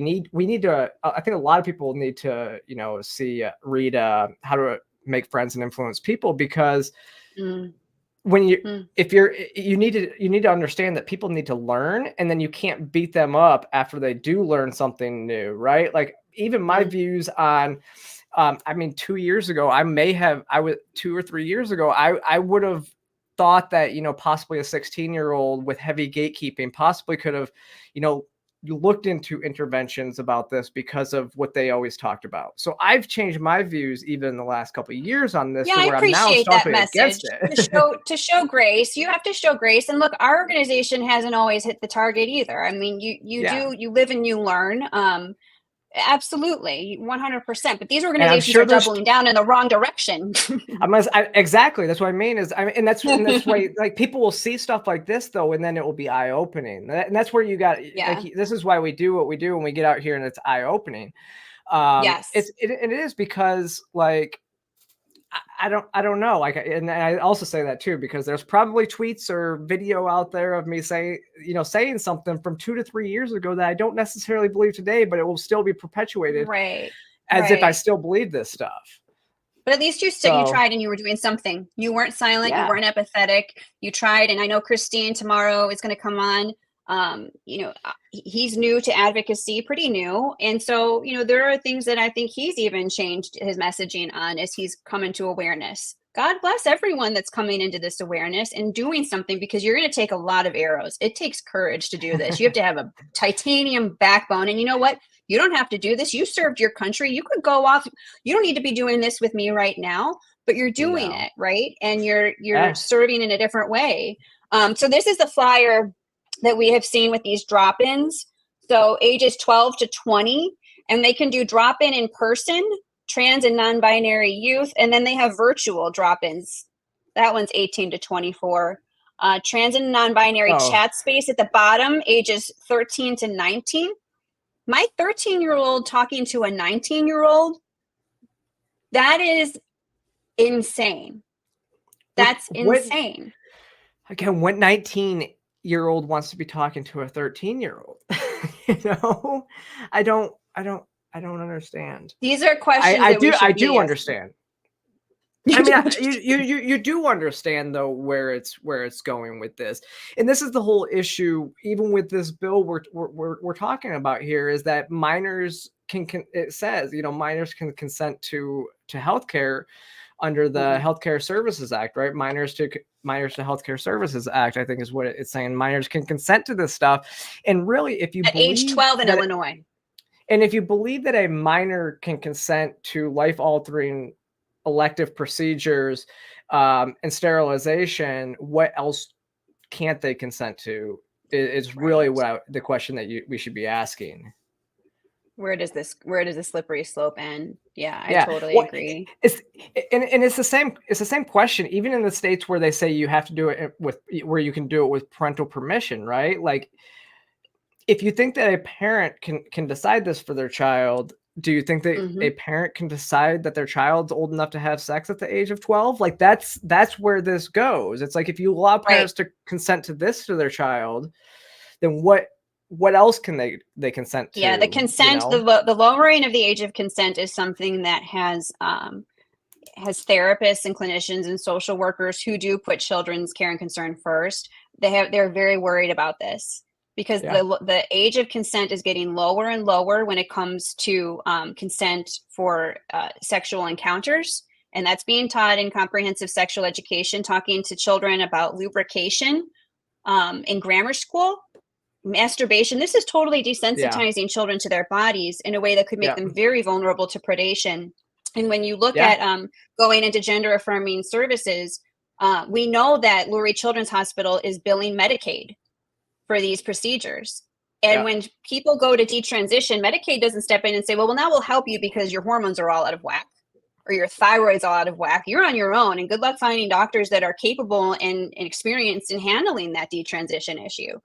need to, I think a lot of people need to, read How to Make Friends and Influence People, because when you need to understand that people need to learn, and then you can't beat them up after they do learn something new, right? Like even my views on, 2 years ago, 2 or 3 years ago, I would have thought that, possibly a 16-year-old with heavy gatekeeping possibly could have, looked into interventions about this because of what they always talked about. So I've changed my views even in the last couple of years on this. Yeah, I appreciate that message. To show grace, you have to show grace. And look, our organization hasn't always hit the target either. I mean, you live and you learn. Absolutely, 100%. But these organizations are doubling down in the wrong direction. Exactly. That's what I mean. And that's why like people will see stuff like this though, and then it will be eye opening. And that's where you got. This is why we do what we do when we get out here, and it's eye opening. Yes, it is because like. I don't know. And I also say that too, because there's probably tweets or video out there of me saying something from 2 to 3 years ago that I don't necessarily believe today, but it will still be perpetuated as if I still believe this stuff. But at least you tried and you were doing something. You weren't silent. You weren't apathetic. You tried. And I know Christine tomorrow is going to come on. He's new to advocacy, pretty new. And so, there are things that I think he's even changed his messaging on as he's come into awareness. God bless everyone that's coming into this awareness and doing something, because you're going to take a lot of arrows. It takes courage to do this. You have to have a titanium backbone. And you know what? You don't have to do this. You served your country. You could go off. You don't need to be doing this with me right now, but you're doing it, right? And you're serving in a different way. So this is the flyer that we have seen with these drop-ins. So ages 12 to 20, and they can do drop-in in person, trans and non-binary youth, and then they have virtual drop-ins. That one's 18 to 24. Trans and non-binary chat space at the bottom, ages 13 to 19. My 13-year-old talking to a 19-year-old, That is insane. That's insane. Again, what 19-year-old wants to be talking to a 13-year-old? I don't understand. These are questions that we should I be do asking. understand. I mean, you do understand though where it's going with this, and this is the whole issue. Even with this bill we're talking about here, is that minors can it says minors can consent to healthcare under the Healthcare Services Act, right? Minors to Healthcare Services Act, I think is what it's saying. Minors can consent to this stuff, and really, if you at age 12 in Illinois, and if you believe that a minor can consent to life-altering elective procedures and sterilization, what else can't they consent to? Is really the question that we should be asking. Where does this slippery slope end? Yeah, I totally agree. It's the same question, even in the states where they say you have to do it where you can do it with parental permission, right? Like, if you think that a parent can decide this for their child, do you think that a parent can decide that their child's old enough to have sex at the age of 12? Like, that's where this goes. It's like, if you allow parents to consent to this to their child, then what else can they consent to? Yeah, the consent, the lowering of the age of consent is something that has therapists and clinicians and social workers who do put children's care and concern first. They're very worried about this, because the age of consent is getting lower and lower when it comes to consent for sexual encounters. And that's being taught in comprehensive sexual education, talking to children about lubrication in grammar school, masturbation. This is totally desensitizing children to their bodies in a way that could make them very vulnerable to predation. And when you look at going into gender affirming services, we know that Lurie Children's Hospital is billing Medicaid for these procedures. And when people go to detransition, Medicaid doesn't step in and say, well, now we'll help you because your hormones are all out of whack or your thyroid's all out of whack. You're on your own, and good luck finding doctors that are capable and experienced in handling that detransition issue.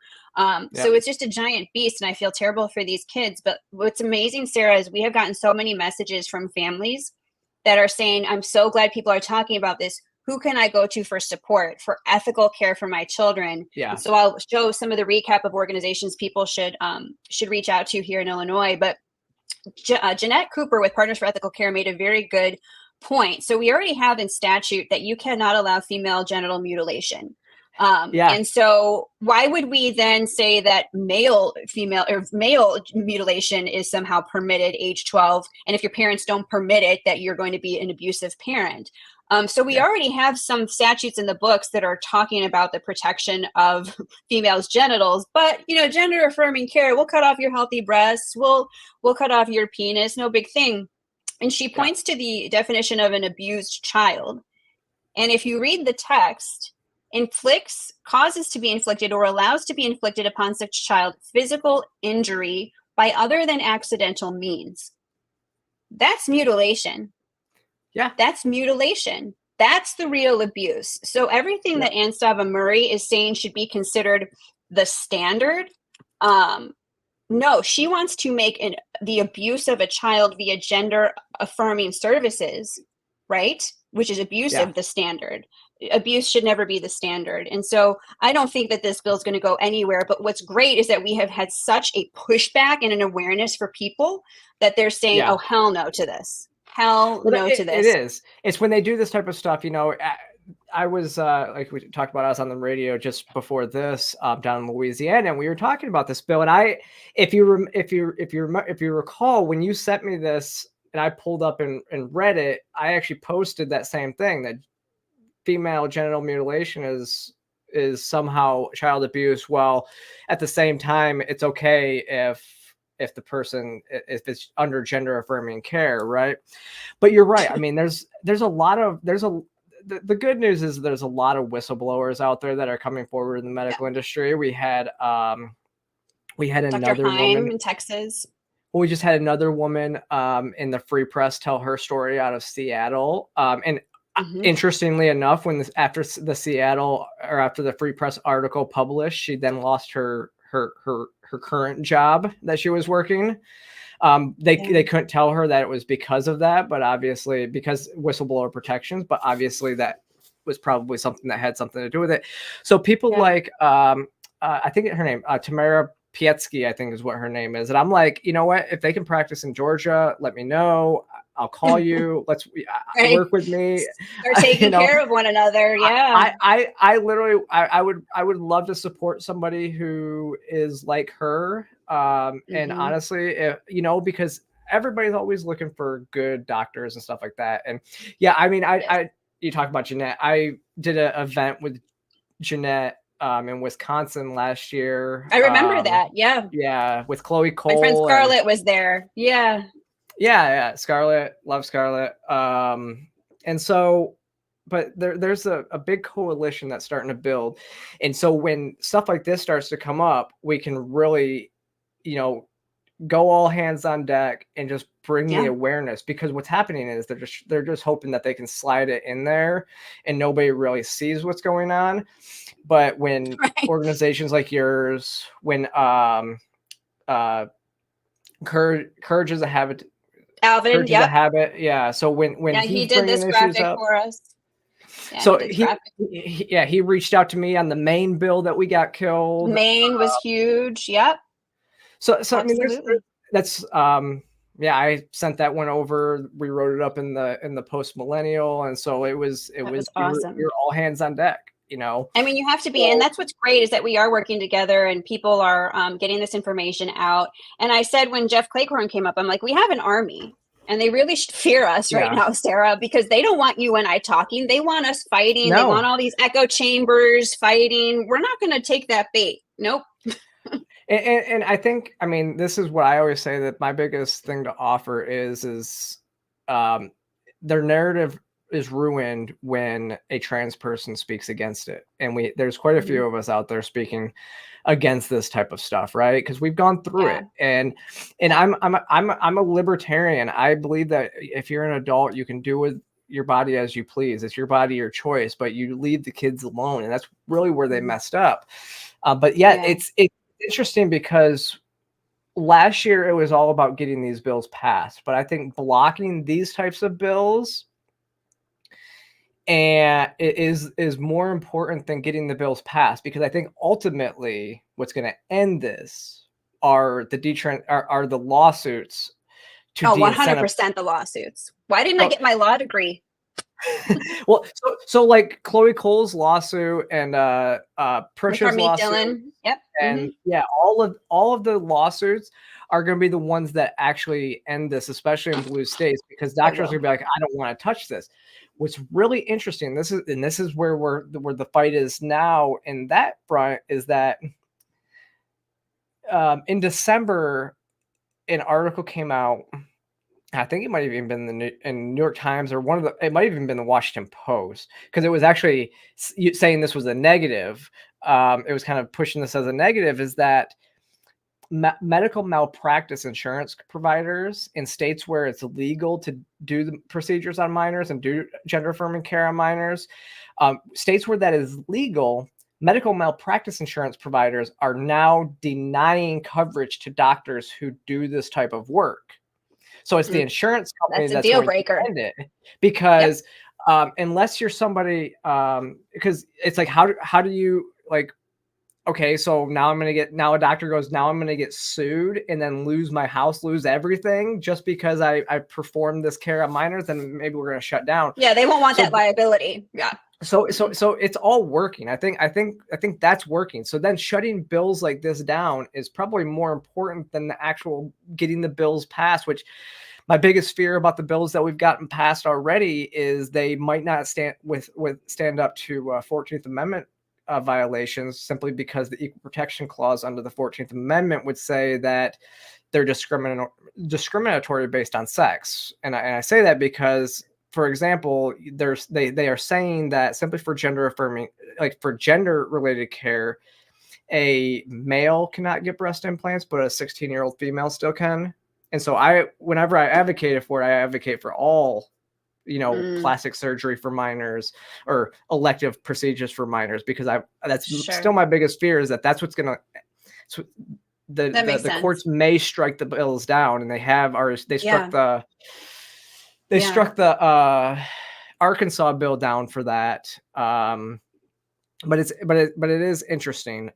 So it's just a giant beast, and I feel terrible for these kids. But what's amazing, Sarah, is we have gotten so many messages from families that are saying, I'm so glad people are talking about this. Who can I go to for support, for ethical care for my children? Yeah. And so I'll show some of the recap of organizations people should reach out to here in Illinois. But Jeanette Cooper with Partners for Ethical Care made a very good point. So we already have in statute that you cannot allow female genital mutilation. And so why would we then say that male mutilation is somehow permitted age 12? And if your parents don't permit it, that you're going to be an abusive parent? So we already have some statutes in the books that are talking about the protection of females' genitals, but gender affirming care, we'll cut off your healthy breasts, we'll cut off your penis, no big thing. And she points to the definition of an abused child. And if you read the text, causes to be inflicted or allows to be inflicted upon such child physical injury by other than accidental means. That's mutilation. Yeah. That's mutilation. That's the real abuse. So everything that Anstava Murray is saying should be considered the standard. No, she wants to make the abuse of a child via gender affirming services, right? Which is abusive, the standard. Abuse should never be the standard. And so I don't think that this bill is going to go anywhere. But what's great is that we have had such a pushback and an awareness for people that they're saying, oh, hell no to this. Hell no to this. It is. It's when they do this type of stuff, I was like we talked about, I was on the radio just before this down in Louisiana, and we were talking about this bill. And if you recall, when you sent me this and I pulled up and read it, I actually posted that same thing, that female genital mutilation is somehow child abuse. Well, at the same time, it's okay if the person, if it's under gender affirming care, right? But you're right. I mean, the good news is there's a lot of whistleblowers out there that are coming forward in the medical industry. We had Dr. another Heim woman in Texas. Well, we just had another woman in the Free Press tell her story out of Seattle. And interestingly enough, after the Free Press article published, she then lost her current job that she was working. They couldn't tell her that it was because of that, but obviously because whistleblower protections, but obviously that was probably something that had something to do with it. So people like I think her name Tamara Pietsky, I think is what her name is, and I'm like, you know what? If they can practice in Georgia, let me know. I'll call you. Let's work with me. Start taking care of one another. Yeah. I literally, I would love to support somebody who is like her. And honestly, if, because everybody's always looking for good doctors and stuff like that. And yeah, I mean, you talk about Jeanette. I did an event with Jeanette in Wisconsin last year. I remember that. Yeah. Yeah. With Chloe Cole. My friend Scarlett was there. Yeah. Yeah. Scarlett. Love Scarlett. And so, but there's a big coalition that's starting to build. And so when stuff like this starts to come up, we can really, go all hands on deck and just bring the awareness, because what's happening is they're just hoping that they can slide it in there and nobody really sees what's going on. But when organizations like yours, when Courage is a Habit, Alvin, is a Habit, so when he did this graphic for us. Yeah, so he reached out to me on the Maine bill that we got killed. Maine was huge. Yep. So I mean, that's I sent that one over. We wrote it up in the post Millennial, and so it was awesome. You're all hands on deck. I mean, you have to be, and that's what's great is that we are working together and people are getting this information out. And I said when Jeff Claycorn came up, I'm like, we have an army. And they really fear us right now, Sarah, because they don't want you and I talking. They want us fighting. No. They want all these echo chambers fighting. We're not going to take that bait. Nope. And I think, I mean, this is what I always say, that my biggest thing to offer is their narrative is ruined when a trans person speaks against it. And there's quite a few of us out there speaking against this type of stuff, right? Because we've gone through it. And I'm a libertarian. I believe that if you're an adult, you can do with your body as you please. It's your body, your choice, but you leave the kids alone. And that's really where they messed up. But it's interesting because last year it was all about getting these bills passed, but I think blocking these types of bills and it is more important than getting the bills passed, because I think ultimately what's going to end this are the lawsuits. 100% the lawsuits. Why didn't I get my law degree? Well, so like Chloe Cole's lawsuit and Priscilla's lawsuit, Dylan. Yep. And all of the lawsuits are going to be the ones that actually end this, especially in blue states, because doctors are going to be like, I don't want to touch this. What's really interesting, this is where the fight is now in that front, is that in December, an article came out. I think it might have even been in New York Times, or it might have even been the Washington Post, because it was actually saying this was a negative. It was kind of pushing this as a negative, is that medical malpractice insurance providers in states where it's illegal to do the procedures on minors and do gender affirming care on minors, states where that is legal, medical malpractice insurance providers are now denying coverage to doctors who do this type of work. So it's the insurance company that's a deal breaker, because unless you're somebody, because it's like, how do you, like, okay, so now a doctor goes, now I'm going to get sued and then lose my house, lose everything just because I performed this care on minors, and maybe we're going to shut down. Yeah, they won't want that liability. Yeah. So it's all working. I think that's working. So then shutting bills like this down is probably more important than the actual getting the bills passed, which my biggest fear about the bills that we've gotten passed already is they might not stand up to 14th Amendment violations, simply because the Equal Protection Clause under the 14th Amendment would say that they're discriminatory based on sex. And I say that because, for example, they are saying that simply for gender affirming, like for gender related care, a male cannot get breast implants, but a 16-year-old female still can. And so whenever I advocate for it, I advocate for all, plastic surgery for minors or elective procedures for minors, because that's still my biggest fear, is that's what's going to, That makes the sense. courts may strike the bills down, and they struck Yeah. the Arkansas bill down for that. But it is interesting.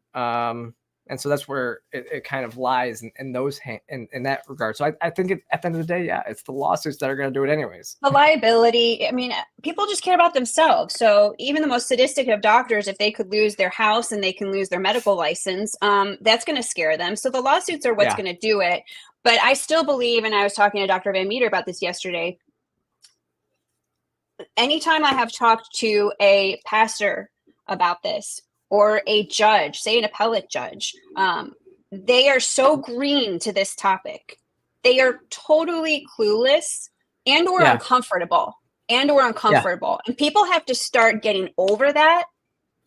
And so that's where it kind of lies in those in that regard. So I think at the end of the day, yeah, it's the lawsuits that are going to do it anyways. The liability, I mean, people just care about themselves. So even the most sadistic of doctors, if they could lose their house and they can lose their medical license, that's going to scare them. So the lawsuits are what's going to do it. But I still believe, and I was talking to Dr. Van Meter about this yesterday, anytime I have talked to a pastor about this, or a judge, say an appellate judge, they are so green to this topic. They are totally clueless and or uncomfortable. And people have to start getting over that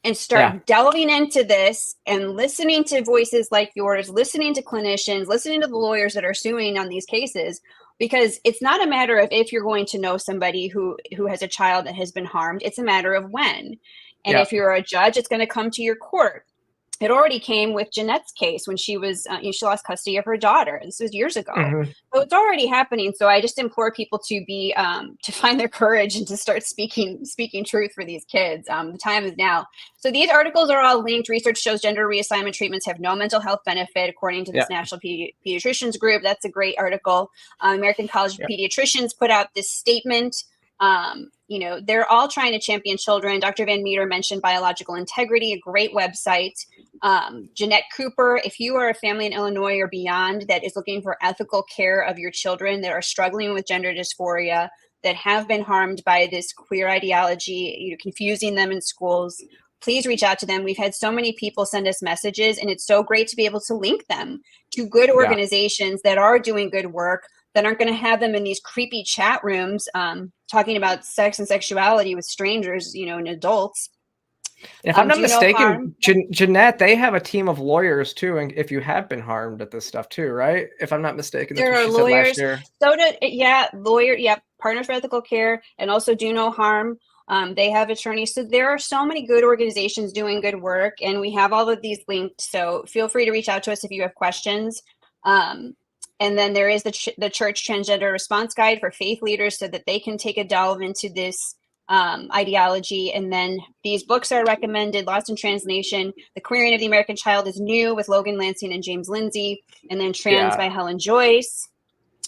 and start delving into this and listening to voices like yours, listening to clinicians, listening to the lawyers that are suing on these cases, because it's not a matter of if you're going to know somebody who has a child that has been harmed. It's a matter of when. And if you're a judge, it's going to come to your court. It already came with Jeanette's case when she was she lost custody of her daughter. This was years ago. Mm-hmm. So it's already happening. So I just implore people to be to find their courage and to start speaking truth for these kids. The time is now. So these articles are all linked. Research shows gender reassignment treatments have no mental health benefit, according to this National Pediatricians Group. That's a great article. American College of Pediatricians put out this statement. They're all trying to champion children. Dr. Van Meter mentioned Biological Integrity, a great website. Jeanette Cooper, if you are a family in Illinois or beyond that is looking for ethical care of your children that are struggling with gender dysphoria, that have been harmed by this queer ideology, confusing them in schools, please reach out to them. We've had so many people send us messages, and it's so great to be able to link them to good organizations that are doing good work, that aren't going to have them in these creepy chat rooms talking about sex and sexuality with strangers, and adults. If I'm not mistaken, Jeanette, they have a team of lawyers too, and if you have been harmed at this stuff too, right? If I'm not mistaken, there are lawyers. Partners for Ethical Care, and also Do No Harm. They have attorneys. So there are so many good organizations doing good work, and we have all of these linked. So feel free to reach out to us if you have questions. And then there is the Church Transgender Response Guide for faith leaders so that they can take a delve into this ideology. And then these books are recommended: Lost in Translation, The Queering of the American Child is new with Logan Lansing and James Lindsay, and then Trans by Helen Joyce.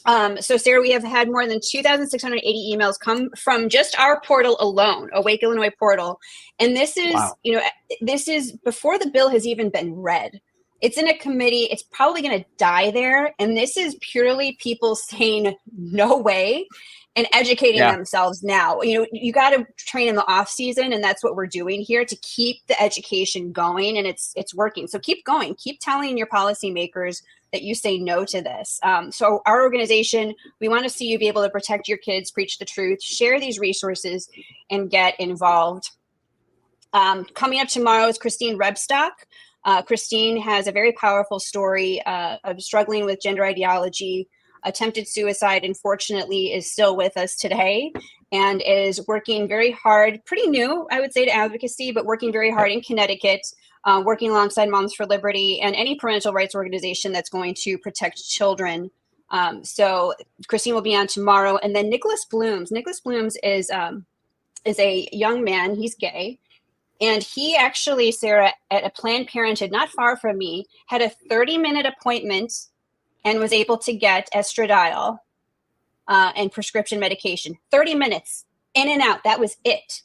So Sarah, we have had more than 2,680 emails come from just our portal alone, Awake Illinois portal. And this is, this is before the bill has even been read. It's in a committee. It's probably going to die there. And this is purely people saying no way and educating themselves now. You got to train in the off season, and that's what we're doing here to keep the education going, and it's working. So keep going. Keep telling your policymakers that you say no to this. So our organization, we want to see you be able to protect your kids, preach the truth, share these resources, and get involved. Coming up tomorrow is Christine Rebstock. Christine has a very powerful story of struggling with gender ideology, attempted suicide, unfortunately, is still with us today, and is working very hard, pretty new, I would say, to advocacy, but working very hard in Connecticut, working alongside Moms for Liberty and any parental rights organization that's going to protect children. So Christine will be on tomorrow. And then Nicholas Blooms is a young man. He's gay. And he actually, Sarah, at a Planned Parenthood not far from me, had a 30-minute appointment and was able to get estradiol and prescription medication. 30 minutes in and out. That was it.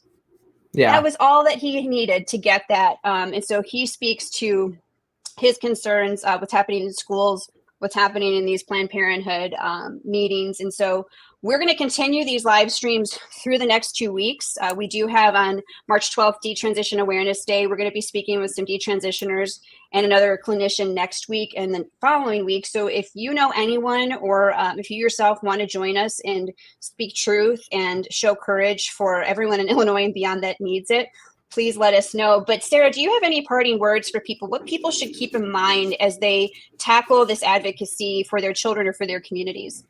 Yeah. That was all that he needed to get that. And so he speaks to his concerns, what's happening in schools, what's happening in these Planned Parenthood meetings. And so we're going to continue these live streams through the next 2 weeks. We do have on March 12th, Detransition Awareness Day. We're going to be speaking with some detransitioners and another clinician next week and the following week. So if you know anyone, or if you yourself want to join us and speak truth and show courage for everyone in Illinois and beyond that needs it, please let us know. But Sarah, do you have any parting words for people? What people should keep in mind as they tackle this advocacy for their children or for their communities?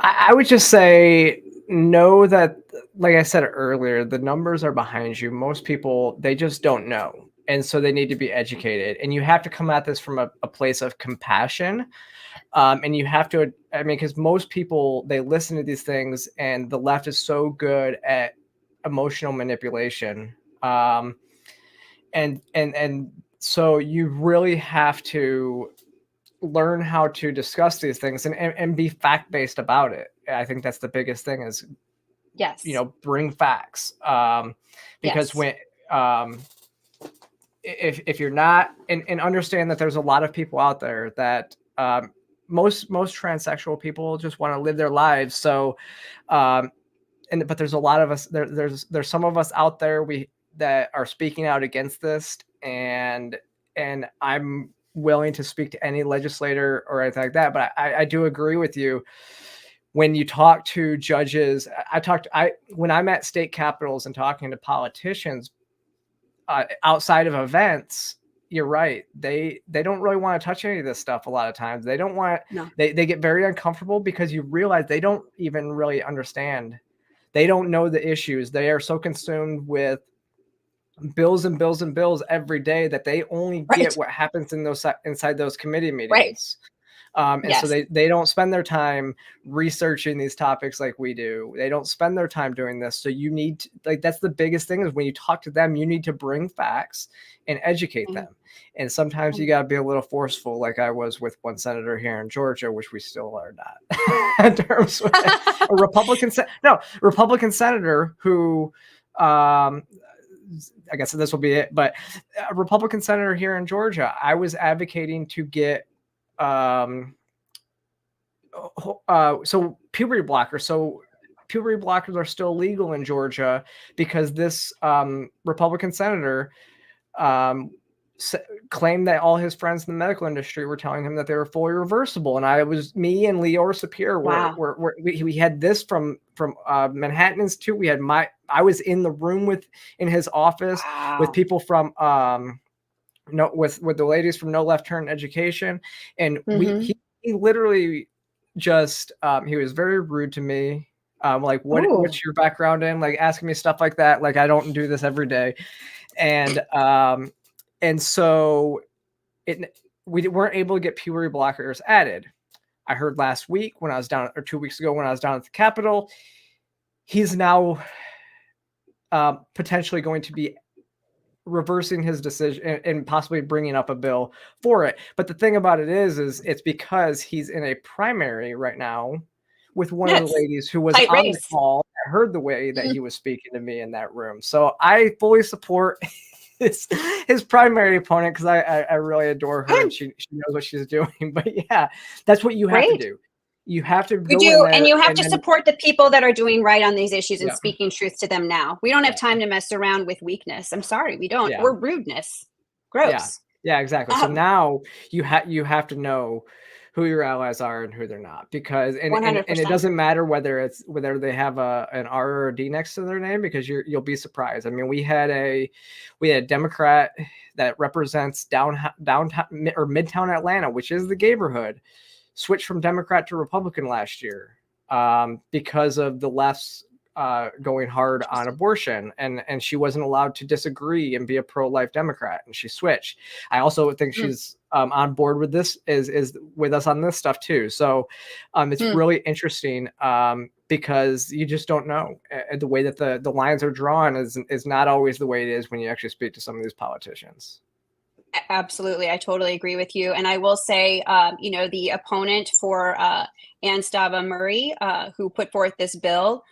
I would just say, know that, like I said earlier, the numbers are behind you. Most people, they just don't know. And so they need to be educated. And you have to come at this from a place of compassion. And you have to, I mean, because most people, they listen to these things, and the left is so good at emotional manipulation. And so you really have to learn how to discuss these things and be fact-based about it. I think that's the biggest thing is, Yes. Bring facts. Because when, if you're not, and understand that there's a lot of people out there that, most transsexual people just want to live their lives. So, but there's a lot of us, there's some of us out there that are speaking out against this, and I'm willing to speak to any legislator or anything like that. But I do agree with you. When you talk to judges, when I'm at state capitals and talking to politicians, outside of events, you're right. They don't really want to touch any of this stuff. A lot of times they don't want, they get very uncomfortable because you realize they don't even really understand. They don't know the issues. They are so consumed with bills and bills and bills every day that they only get what happens in inside those committee meetings. And so they don't spend their time researching these topics like we do. They don't spend their time doing this. So you need to, that's the biggest thing is when you talk to them, you need to bring facts and educate them. And sometimes you got to be a little forceful, like I was with one senator here in Georgia, which we still are not. In terms of a Republican senator who, I guess this will be it, but a Republican senator here in Georgia, I was advocating to get so puberty blockers. So puberty blockers are still legal in Georgia because this Republican senator claimed that all his friends in the medical industry were telling him that they were fully reversible. And me and Leora Sapir we had this from Manhattan Institute. I was in the room in his office with people from with the ladies from No Left Turn Education, and he literally just he was very rude to me, like what's your background in, like asking me stuff like that, like I don't do this every day, and so we weren't able to get puberty blockers added. I heard last week when I was down, or 2 weeks ago when I was down at the Capitol, he's now potentially going to be reversing his decision and possibly bringing up a bill for it. But the thing about it is it's because he's in a primary right now with one of the ladies who was on the call. I heard the way that he was speaking to me in that room. So I fully support his primary opponent because I really adore her and she knows what she's doing. But yeah, that's what you have to do. You have to go in there, and you have to support the people that are doing right on these issues and speaking truth to them now. We don't have time to mess around with weakness. I'm sorry, we don't. Or rudeness. Gross. Yeah, exactly. So now you have to know who your allies are and who they're not, because and it doesn't matter whether they have an R or a D next to their name, because you'll be surprised. I mean, we had a Democrat that represents downtown or Midtown Atlanta, which is the neighborhood, switched from Democrat to Republican last year because of the left's going hard on abortion, and she wasn't allowed to disagree and be a pro-life Democrat, and she switched. I also think she's on board with this, is with us on this stuff too. So it's really interesting because you just don't know. The way that the lines are drawn is not always the way it is when you actually speak to some of these politicians. Absolutely. I totally agree with you. And I will say, the opponent for Anstava Murray, who put forth this bill,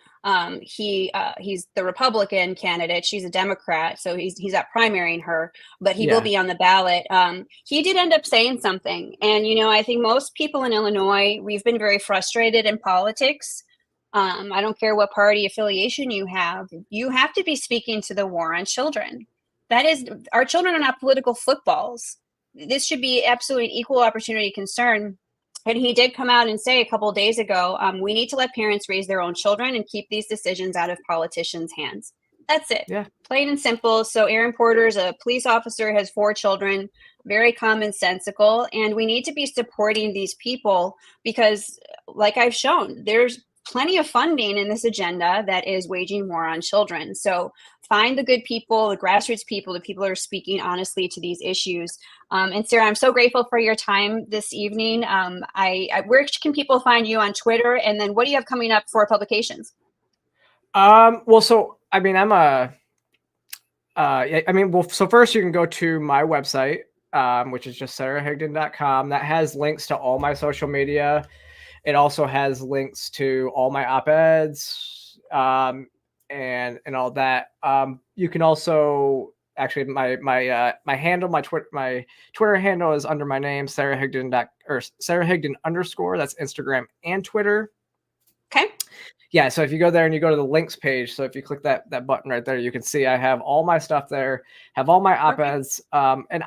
he's the Republican candidate. She's a Democrat, so he's not primarying her, but he will be on the ballot. He did end up saying something. And, I think most people in Illinois, we've been very frustrated in politics. I don't care what party affiliation you have to be speaking to the war on children. That is, our children are not political footballs. This should be absolutely an equal opportunity concern. And he did come out and say a couple of days ago, we need to let parents raise their own children and keep these decisions out of politicians' hands. That's it. Yeah. Plain and simple. So Aaron Porter's a police officer, has 4 children, very commonsensical. And we need to be supporting these people because, like I've shown, there's plenty of funding in this agenda that is waging war on children. So find the good people, the grassroots people, the people who are speaking honestly to these issues. And Sara, I'm so grateful for your time this evening. Where can people find you on Twitter? And then what do you have coming up for publications? Well, so I mean, I'm a so first you can go to my website, which is just sarahhigdon.com. That has links to all my social media. It also has links to all my op-eds, and all that. You can also actually my handle, my Twitter handle is under my name, Sara Higdon Sara Higdon _. That's Instagram and Twitter. Okay. Yeah, so if you go there and you go to the links page, so if you click that button right there, you can see I have all my stuff there, have all my op-eds, and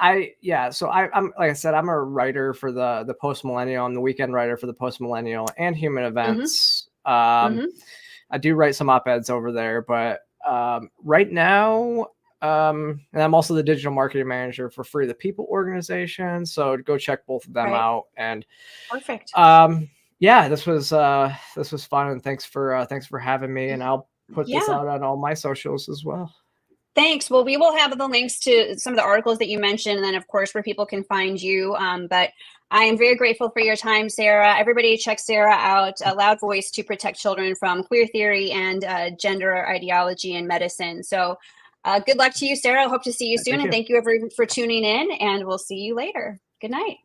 so I'm like I said, I'm a writer for the Post Millennial. I'm the weekend writer for the Post Millennial and Human Events. I do write some op-eds over there, but right now, and I'm also the digital marketing manager for Free the People organization. So go check both of them out. And perfect. Yeah, this was fun, and thanks for having me. And I'll put this out on all my socials as well. Thanks. Well, we will have the links to some of the articles that you mentioned, and then of course where people can find you. But I am very grateful for your time, Sara. Everybody check Sara out, A Loud Voice to Protect Children from Queer Theory and Gender Ideology in Medicine. So good luck to you, Sara. I hope to see you soon. And thank you everyone for tuning in, and we'll see you later. Good night.